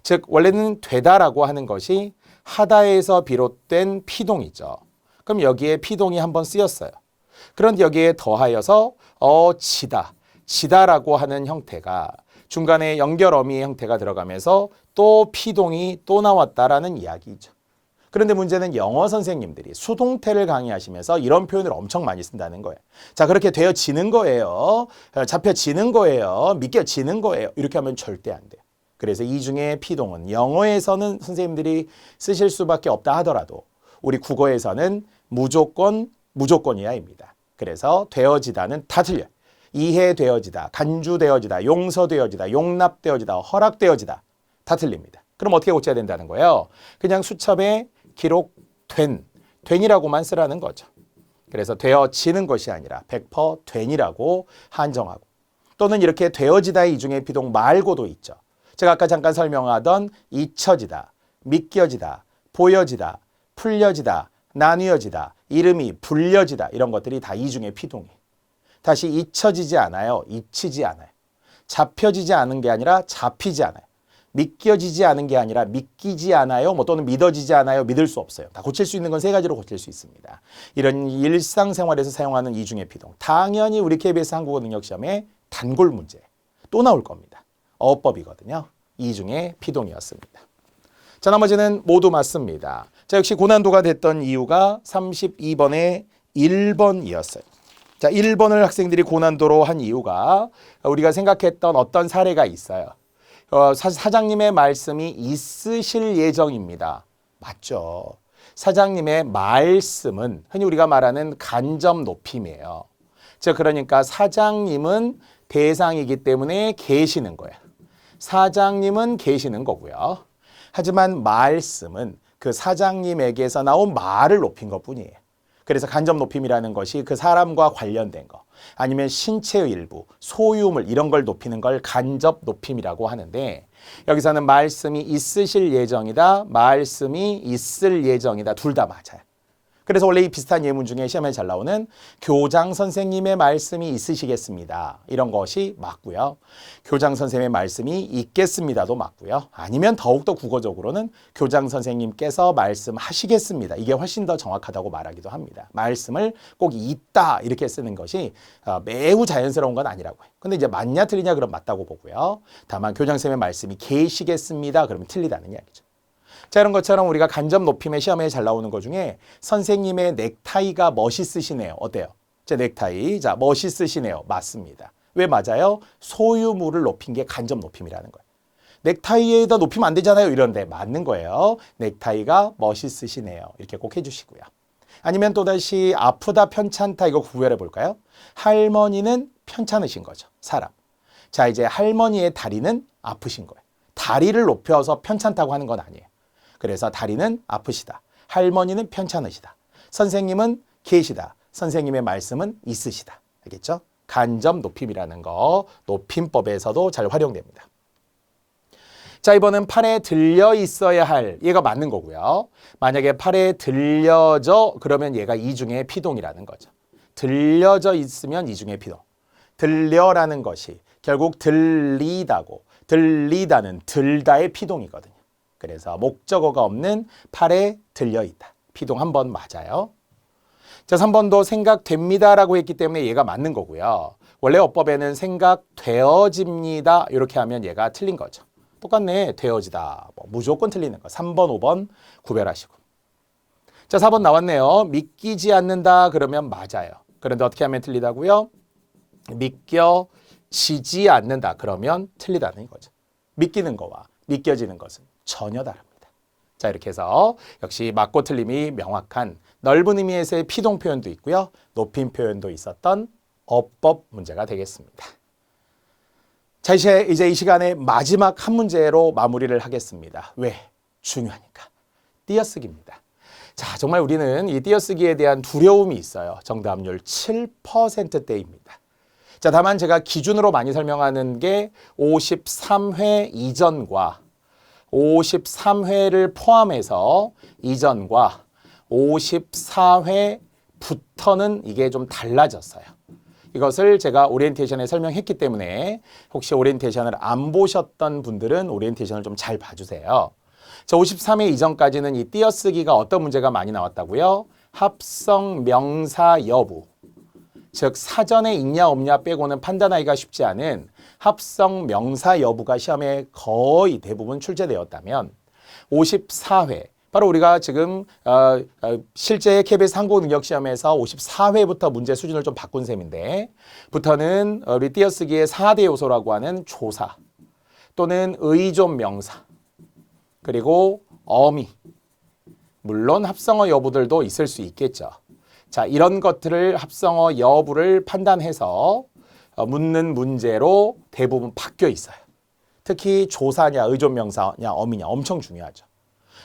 즉 원래는 되다라고 하는 것이 하다에서 비롯된 피동이죠. 그럼 여기에 피동이 한번 쓰였어요. 그런데 여기에 더하여서 지다라고 하는 형태가 중간에 연결어미의 형태가 들어가면서 또 피동이 또 나왔다라는 이야기죠. 그런데 문제는 영어 선생님들이 수동태를 강의하시면서 이런 표현을 엄청 많이 쓴다는 거예요. 자, 그렇게 되어지는 거예요. 잡혀지는 거예요. 믿겨지는 거예요. 이렇게 하면 절대 안 돼요. 그래서 이중의 피동은 영어에서는 선생님들이 쓰실 수밖에 없다 하더라도 우리 국어에서는 무조건이야입니다. 그래서 되어지다는 다 틀려요. 이해되어지다, 간주되어지다, 용서되어지다, 용납되어지다, 허락되어지다 다 틀립니다. 그럼 어떻게 고쳐야 된다는 거예요? 그냥 수첩에 기록된이라고만 쓰라는 거죠. 그래서 되어지는 것이 아니라 100% 된이라고 한정하고 또는 이렇게 되어지다의 이중의 피동 말고도 있죠. 제가 아까 잠깐 설명하던 잊혀지다, 믿겨지다, 보여지다, 풀려지다, 나뉘어지다, 이름이 불려지다 이런 것들이 다 이중의 피동이에요. 다시 잊혀지지 않아요. 잊히지 않아요. 잡혀지지 않은 게 아니라 잡히지 않아요. 믿겨지지 않은 게 아니라 믿기지 않아요. 또는 믿어지지 않아요. 믿을 수 없어요. 다 고칠 수 있는 건 세 가지로 고칠 수 있습니다. 이런 일상생활에서 사용하는 이중의 피동. 당연히 우리 KBS 한국어 능력시험에 단골 문제 또 나올 겁니다. 어법이거든요. 이중의 피동이었습니다. 자, 나머지는 모두 맞습니다. 자, 역시 고난도가 됐던 이유가 32번의 1번이었어요. 자, 1번을 학생들이 고난도로 한 이유가 우리가 생각했던 어떤 사례가 있어요. 사장님의 말씀이 있으실 예정입니다. 맞죠. 사장님의 말씀은 흔히 우리가 말하는 간접 높임이에요. 즉 그러니까 사장님은 대상이기 때문에 계시는 거예요. 사장님은 계시는 거고요. 하지만 말씀은 그 사장님에게서 나온 말을 높인 것뿐이에요. 그래서 간접 높임이라는 것이 그 사람과 관련된 거 아니면 신체의 일부, 소유물 이런 걸 높이는 걸 간접 높임이라고 하는데 여기서는 말씀이 있으실 예정이다, 말씀이 있을 예정이다 둘 다 맞아요. 그래서 원래 이 비슷한 예문 중에 시험에 잘 나오는 교장 선생님의 말씀이 있으시겠습니다. 이런 것이 맞고요. 교장 선생님의 말씀이 있겠습니다도 맞고요. 아니면 더욱더 국어적으로는 교장 선생님께서 말씀하시겠습니다. 이게 훨씬 더 정확하다고 말하기도 합니다. 말씀을 꼭 있다 이렇게 쓰는 것이 매우 자연스러운 건 아니라고 해요. 근데 이제 맞냐 틀리냐 그럼 맞다고 보고요. 다만 교장 선생님의 말씀이 계시겠습니다. 그러면 틀리다는 이야기죠. 자, 이런 것처럼 우리가 간접 높임의 시험에 잘 나오는 것 중에 선생님의 넥타이가 멋있으시네요. 어때요? 제 넥타이. 자, 멋있으시네요. 맞습니다. 왜 맞아요? 소유물을 높인 게 간접 높임이라는 거예요. 넥타이에다 높이면 안 되잖아요. 이런데 맞는 거예요. 넥타이가 멋있으시네요. 이렇게 꼭 해주시고요. 아니면 또다시 아프다 편찮다 이거 구별해 볼까요? 할머니는 편찮으신 거죠. 사람. 자, 이제 할머니의 다리는 아프신 거예요. 다리를 높여서 편찮다고 하는 건 아니에요. 그래서 다리는 아프시다. 할머니는 편찮으시다. 선생님은 계시다. 선생님의 말씀은 있으시다. 알겠죠? 간접 높임이라는 거 높임법에서도 잘 활용됩니다. 자, 이번은 팔에 들려 있어야 할 얘가 맞는 거고요. 만약에 팔에 들려져 그러면 얘가 이중의 피동이라는 거죠. 들려져 있으면 이중의 피동. 들려라는 것이 결국 들리다고 들리다는 들다의 피동이거든요. 그래서 목적어가 없는 팔에 들려 있다. 피동 한 번 맞아요. 자, 3번도 생각됩니다라고 했기 때문에 얘가 맞는 거고요. 원래 어법에는 생각되어집니다. 이렇게 하면 얘가 틀린 거죠. 똑같네. 되어지다. 무조건 틀리는 거. 3번, 5번 구별하시고. 자, 4번 나왔네요. 믿기지 않는다 그러면 맞아요. 그런데 어떻게 하면 틀리다고요? 믿겨지지 않는다 그러면 틀리다는 거죠. 믿기는 거와 믿겨지는 것은 전혀 다릅니다. 자, 이렇게 해서 역시 맞고 틀림이 명확한 넓은 의미에서의 피동 표현도 있고요. 높임 표현도 있었던 어법 문제가 되겠습니다. 자, 이제 이 시간에 마지막 한 문제로 마무리를 하겠습니다. 왜? 중요하니까. 띄어쓰기입니다. 자, 정말 우리는 이 띄어쓰기에 대한 두려움이 있어요. 정답률 7%대입니다. 자, 다만 제가 기준으로 많이 설명하는 게 53회 이전과 53회를 포함해서 이전과 54회부터는 이게 좀 달라졌어요. 이것을 제가 오리엔테이션에 설명했기 때문에 혹시 오리엔테이션을 안 보셨던 분들은 오리엔테이션을 좀 잘 봐주세요. 자, 53회 이전까지는 이 띄어쓰기가 어떤 문제가 많이 나왔다고요? 합성 명사 여부. 즉 사전에 있냐 없냐 빼고는 판단하기가 쉽지 않은 합성 명사 여부가 시험에 거의 대부분 출제되었다면 54회, 바로 우리가 지금 실제 KBS 한국어능력시험에서 54회부터 문제 수준을 좀 바꾼 셈인데 부터는 우리 띄어쓰기의 4대 요소라고 하는 조사 또는 의존 명사 그리고 어미, 물론 합성어 여부들도 있을 수 있겠죠. 자, 이런 것들을 합성어 여부를 판단해서 묻는 문제로 대부분 바뀌어 있어요. 특히 조사냐, 의존명사냐, 어미냐 엄청 중요하죠.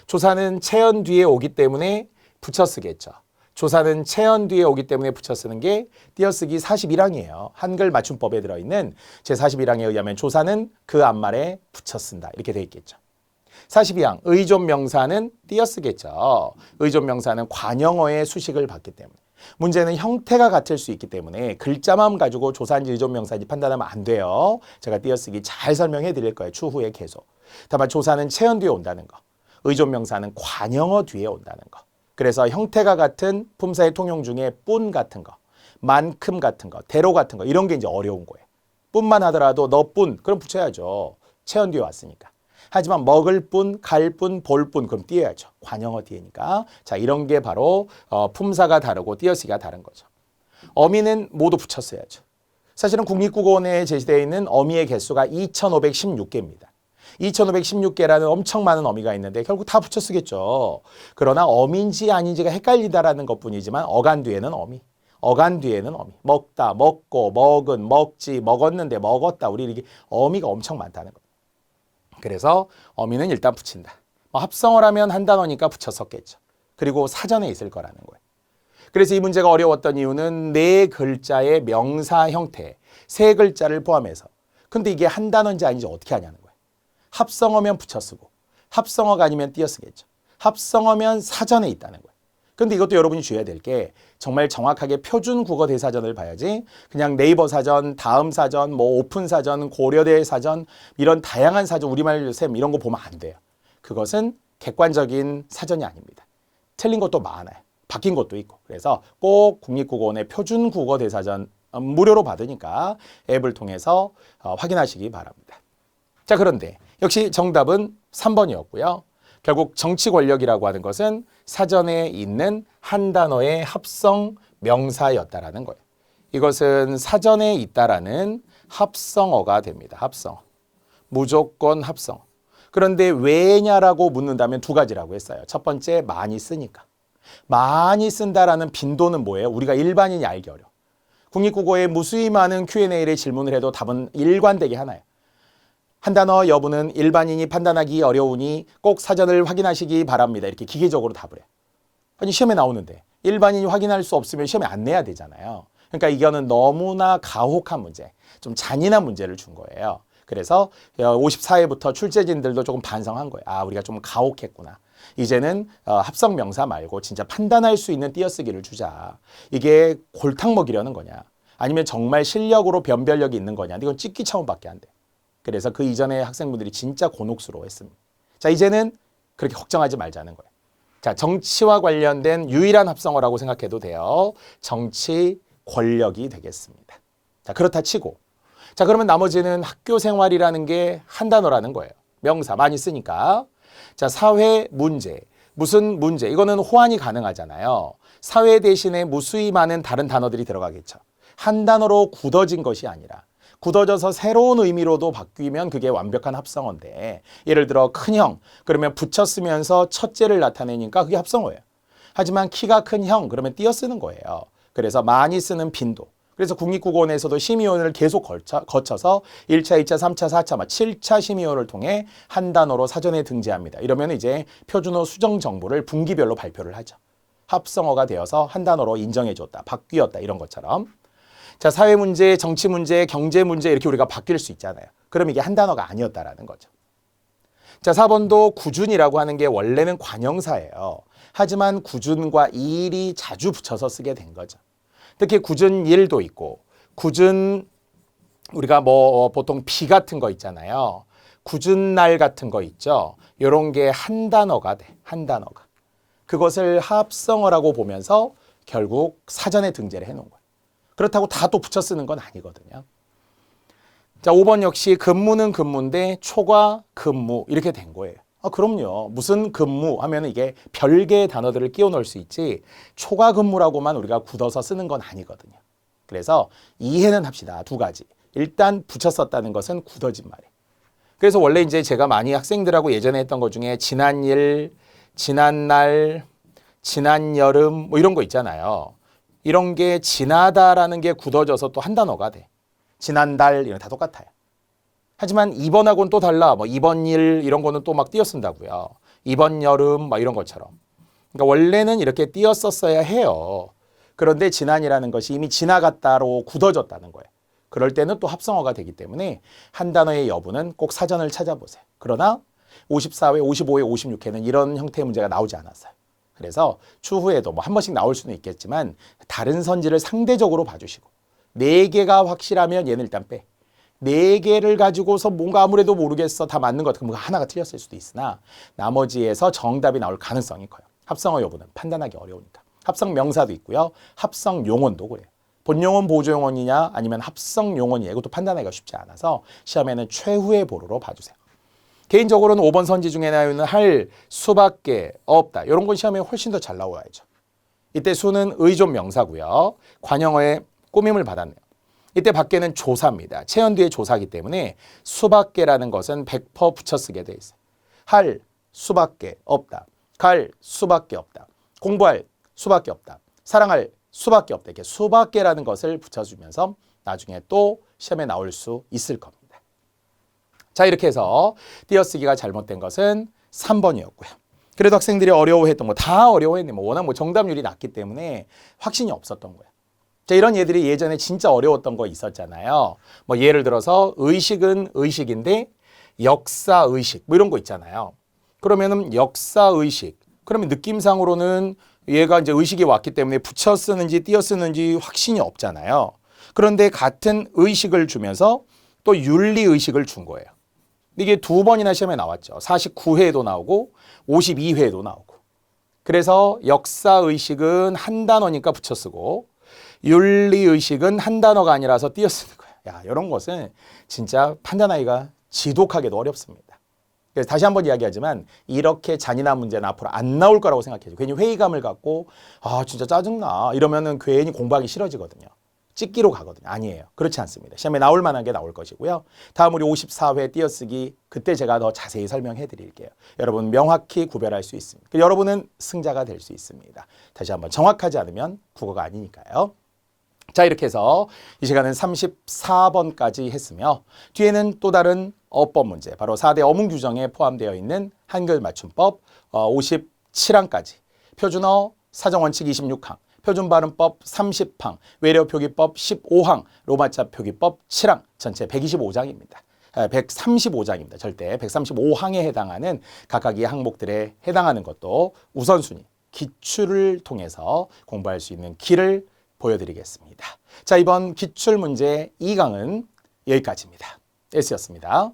조사는 체언 뒤에 오기 때문에 붙여 쓰겠죠. 조사는 체언 뒤에 오기 때문에 붙여 쓰는 게 띄어쓰기 41항이에요. 한글 맞춤법에 들어있는 제41항에 의하면 조사는 그 앞말에 붙여 쓴다. 이렇게 돼 있겠죠. 42항, 의존명사는 띄어쓰겠죠. 의존명사는 관형어의 수식을 받기 때문에. 문제는 형태가 같을 수 있기 때문에 글자만 가지고 조사인지 의존명사인지 판단하면 안 돼요. 제가 띄어쓰기 잘 설명해 드릴 거예요. 추후에 계속. 다만 조사는 체언 뒤에 온다는 거. 의존명사는 관형어 뒤에 온다는 거. 그래서 형태가 같은 품사의 통용 중에 뿐 같은 거, 만큼 같은 거, 대로 같은 거 이런 게 이제 어려운 거예요. 뿐만 하더라도 너뿐 그럼 붙여야죠. 체언 뒤에 왔으니까. 하지만 먹을 뿐, 갈 뿐, 볼 뿐 그럼 띄어야죠. 관형어 뒤에니까. 자, 이런 게 바로 품사가 다르고 띄어쓰기가 다른 거죠. 어미는 모두 붙였어야죠. 사실은 국립국어원에 제시되어 있는 어미의 개수가 2516개입니다. 2516개라는 엄청 많은 어미가 있는데 결국 다 붙여 쓰겠죠. 그러나 어미인지 아닌지가 헷갈리다라는 것뿐이지만 어간 뒤에는 어미. 어간 뒤에는 어미. 먹다, 먹고, 먹은, 먹지, 먹었는데, 먹었다. 우리 이렇게 어미가 엄청 많다는 거예요. 그래서 어미는 일단 붙인다. 합성어라면 한 단어니까 붙여 썼겠죠. 그리고 사전에 있을 거라는 거예요. 그래서 이 문제가 어려웠던 이유는 네 글자의 명사 형태, 세 글자를 포함해서. 근데 이게 한 단어인지 아닌지 어떻게 하냐는 거예요. 합성어면 붙여 쓰고 합성어가 아니면 띄어 쓰겠죠. 합성어면 사전에 있다는 거예요. 근데 이것도 여러분이 주의해야 될 게 정말 정확하게 표준 국어 대사전을 봐야지 그냥 네이버 사전, 다음 사전, 뭐 오픈 사전, 고려대 사전 이런 다양한 사전 우리말 셈 이런 거 보면 안 돼요. 그것은 객관적인 사전이 아닙니다. 틀린 것도 많아요. 바뀐 것도 있고. 그래서 꼭 국립국어원의 표준 국어 대사전 무료로 받으니까 앱을 통해서 확인하시기 바랍니다. 자, 그런데 역시 정답은 3번이었고요. 결국 정치 권력이라고 하는 것은 사전에 있는 한 단어의 합성 명사였다라는 거예요. 이것은 사전에 있다라는 합성어가 됩니다. 합성어. 무조건 합성어. 그런데 왜냐라고 묻는다면 두 가지라고 했어요. 첫 번째, 많이 쓰니까. 많이 쓴다라는 빈도는 뭐예요? 우리가 일반인이 알기 어려워. 국립국어에 무수히 많은 Q&A를 질문을 해도 답은 일관되게 하나예요. 한 단어 여부는 일반인이 판단하기 어려우니 꼭 사전을 확인하시기 바랍니다. 이렇게 기계적으로 답을 해요. 아니 시험에 나오는데 일반인이 확인할 수 없으면 시험에 안 내야 되잖아요. 그러니까 이거는 너무나 가혹한 문제, 좀 잔인한 문제를 준 거예요. 그래서 54회부터 출제진들도 조금 반성한 거예요. 아, 우리가 좀 가혹했구나. 이제는 합성 명사 말고 진짜 판단할 수 있는 띄어쓰기를 주자. 이게 골탕 먹이려는 거냐? 아니면 정말 실력으로 변별력이 있는 거냐? 이건 찍기 차원밖에 안 돼. 그래서 그 이전에 학생분들이 진짜 곤혹스러워했습니다. 자, 이제는 그렇게 걱정하지 말자는 거예요. 자, 정치와 관련된 유일한 합성어라고 생각해도 돼요. 정치, 권력이 되겠습니다. 자, 그렇다 치고. 자, 그러면 나머지는 학교 생활이라는 게 한 단어라는 거예요. 명사 많이 쓰니까. 자, 사회 문제. 무슨 문제? 이거는 호환이 가능하잖아요. 사회 대신에 무수히 많은 다른 단어들이 들어가겠죠. 한 단어로 굳어진 것이 아니라 굳어져서 새로운 의미로도 바뀌면 그게 완벽한 합성어인데, 예를 들어 큰형 그러면 붙여 쓰면서 첫째를 나타내니까 그게 합성어예요. 하지만 키가 큰 형 그러면 띄어 쓰는 거예요. 그래서 많이 쓰는 빈도. 그래서 국립국어원에서도 심의원을 계속 거쳐서 1차, 2차, 3차, 4차, 7차 심의원을 통해 한 단어로 사전에 등재합니다. 이러면 이제 표준어 수정 정보를 분기별로 발표를 하죠. 합성어가 되어서 한 단어로 인정해줬다, 바뀌었다 이런 것처럼. 자, 사회 문제, 정치 문제, 경제 문제 이렇게 우리가 바뀔 수 있잖아요. 그럼 이게 한 단어가 아니었다라는 거죠. 자, 4번도 구준이라고 하는 게 원래는 관형사예요. 하지만 구준과 일이 자주 붙여서 쓰게 된 거죠. 특히 구준 일도 있고, 구준 우리가 뭐 보통 비 같은 거 있잖아요. 구준 날 같은 거 있죠. 이런 게 한 단어가 돼. 한 단어가. 그것을 합성어라고 보면서 결국 사전에 등재를 해놓은 거예요. 그렇다고 다 또 붙여 쓰는 건 아니거든요. 자, 5번 역시 근무는 근무인데 초과 근무 이렇게 된 거예요. 아, 그럼요. 무슨 근무 하면 이게 별개의 단어들을 끼워 넣을 수 있지 초과 근무라고만 우리가 굳어서 쓰는 건 아니거든요. 그래서 이해는 합시다. 두 가지. 일단 붙여 썼다는 것은 굳어진 말이에요. 그래서 원래 이제 제가 많이 학생들하고 예전에 했던 것 중에 지난 일, 지난 날, 지난 여름 뭐 이런 거 있잖아요. 이런 게 지나다라는 게 굳어져서 또 한 단어가 돼. 지난달 이런 다 똑같아요. 하지만 이번하고는 또 달라. 뭐 이번 일 이런 거는 또 막 띄어 쓴다고요. 이번 여름 막 이런 것처럼. 그러니까 원래는 이렇게 띄어 썼어야 해요. 그런데 지난이라는 것이 이미 지나갔다로 굳어졌다는 거예요. 그럴 때는 또 합성어가 되기 때문에 한 단어의 여부는 꼭 사전을 찾아보세요. 그러나 54회, 55회, 56회는 이런 형태의 문제가 나오지 않았어요. 그래서 추후에도 뭐 한 번씩 나올 수는 있겠지만 다른 선지를 상대적으로 봐주시고 4개가 확실하면 얘는 일단 빼. 4개를 가지고서 뭔가 아무래도 모르겠어. 다 맞는 것 같고 뭔가 하나가 틀렸을 수도 있으나 나머지에서 정답이 나올 가능성이 커요. 합성어 여부는 판단하기 어려우니까. 합성 명사도 있고요. 합성 용언도 그래요. 본용언, 보조용언이냐 아니면 합성 용언이냐 이것도 판단하기가 쉽지 않아서 시험에는 최후의 보루로 봐주세요. 개인적으로는 5번 선지 중에 나오는 할 수밖에 없다. 이런 건 시험에 훨씬 더 잘 나와야죠. 이때 수는 의존 명사고요. 관형어에 꾸밈을 받았네요. 이때 밖에는 조사입니다. 체연 뒤에 조사이기 때문에 수밖에라는 것은 100% 붙여 쓰게 돼 있어요. 할 수밖에 없다. 갈 수밖에 없다. 공부할 수밖에 없다. 사랑할 수밖에 없다. 이렇게 수밖에라는 것을 붙여주면서 나중에 또 시험에 나올 수 있을 겁니다. 자, 이렇게 해서 띄어쓰기가 잘못된 것은 3번이었고요. 그래도 학생들이 어려워했던 거 다 어려워했네. 뭐 워낙 뭐 정답률이 낮기 때문에 확신이 없었던 거예요. 자, 이런 예들이 예전에 진짜 어려웠던 거 있었잖아요. 뭐 예를 들어서 의식은 의식인데 역사의식 뭐 이런 거 있잖아요. 그러면은 역사의식. 그러면 느낌상으로는 얘가 이제 의식이 왔기 때문에 붙여 쓰는지 띄어 쓰는지 확신이 없잖아요. 그런데 같은 의식을 주면서 또 윤리의식을 준 거예요. 이게 2번이나 시험에 나왔죠. 49회에도 나오고 52회에도 나오고. 그래서 역사의식은 한 단어니까 붙여 쓰고 윤리의식은 한 단어가 아니라서 띄어 쓰는 거예요. 야, 이런 것은 진짜 판단하기가 지독하게도 어렵습니다. 그래서 다시 한번 이야기하지만 이렇게 잔인한 문제는 앞으로 안 나올 거라고 생각해요. 괜히 회의감을 갖고 아 진짜 짜증나 이러면은 괜히 공부하기 싫어지거든요. 찍기로 가거든요. 아니에요. 그렇지 않습니다. 시험에 나올 만한 게 나올 것이고요. 다음 우리 54회 띄어쓰기 그때 제가 더 자세히 설명해 드릴게요. 여러분 명확히 구별할 수 있습니다. 여러분은 승자가 될 수 있습니다. 다시 한번 정확하지 않으면 국어가 아니니까요. 자, 이렇게 해서 이 시간은 34번까지 했으며 뒤에는 또 다른 어법 문제 바로 4대 어문 규정에 포함되어 있는 한글 맞춤법 57항까지 표준어 사정원칙 26항 표준발음법 30항, 외래어표기법 15항, 로마자 표기법 7항, 전체 125장입니다. 135장입니다. 절대 135항에 해당하는 각각 이 항목들에 해당하는 것도 우선순위, 기출을 통해서 공부할 수 있는 길을 보여드리겠습니다. 자, 이번 기출문제 2강은 여기까지입니다. S였습니다.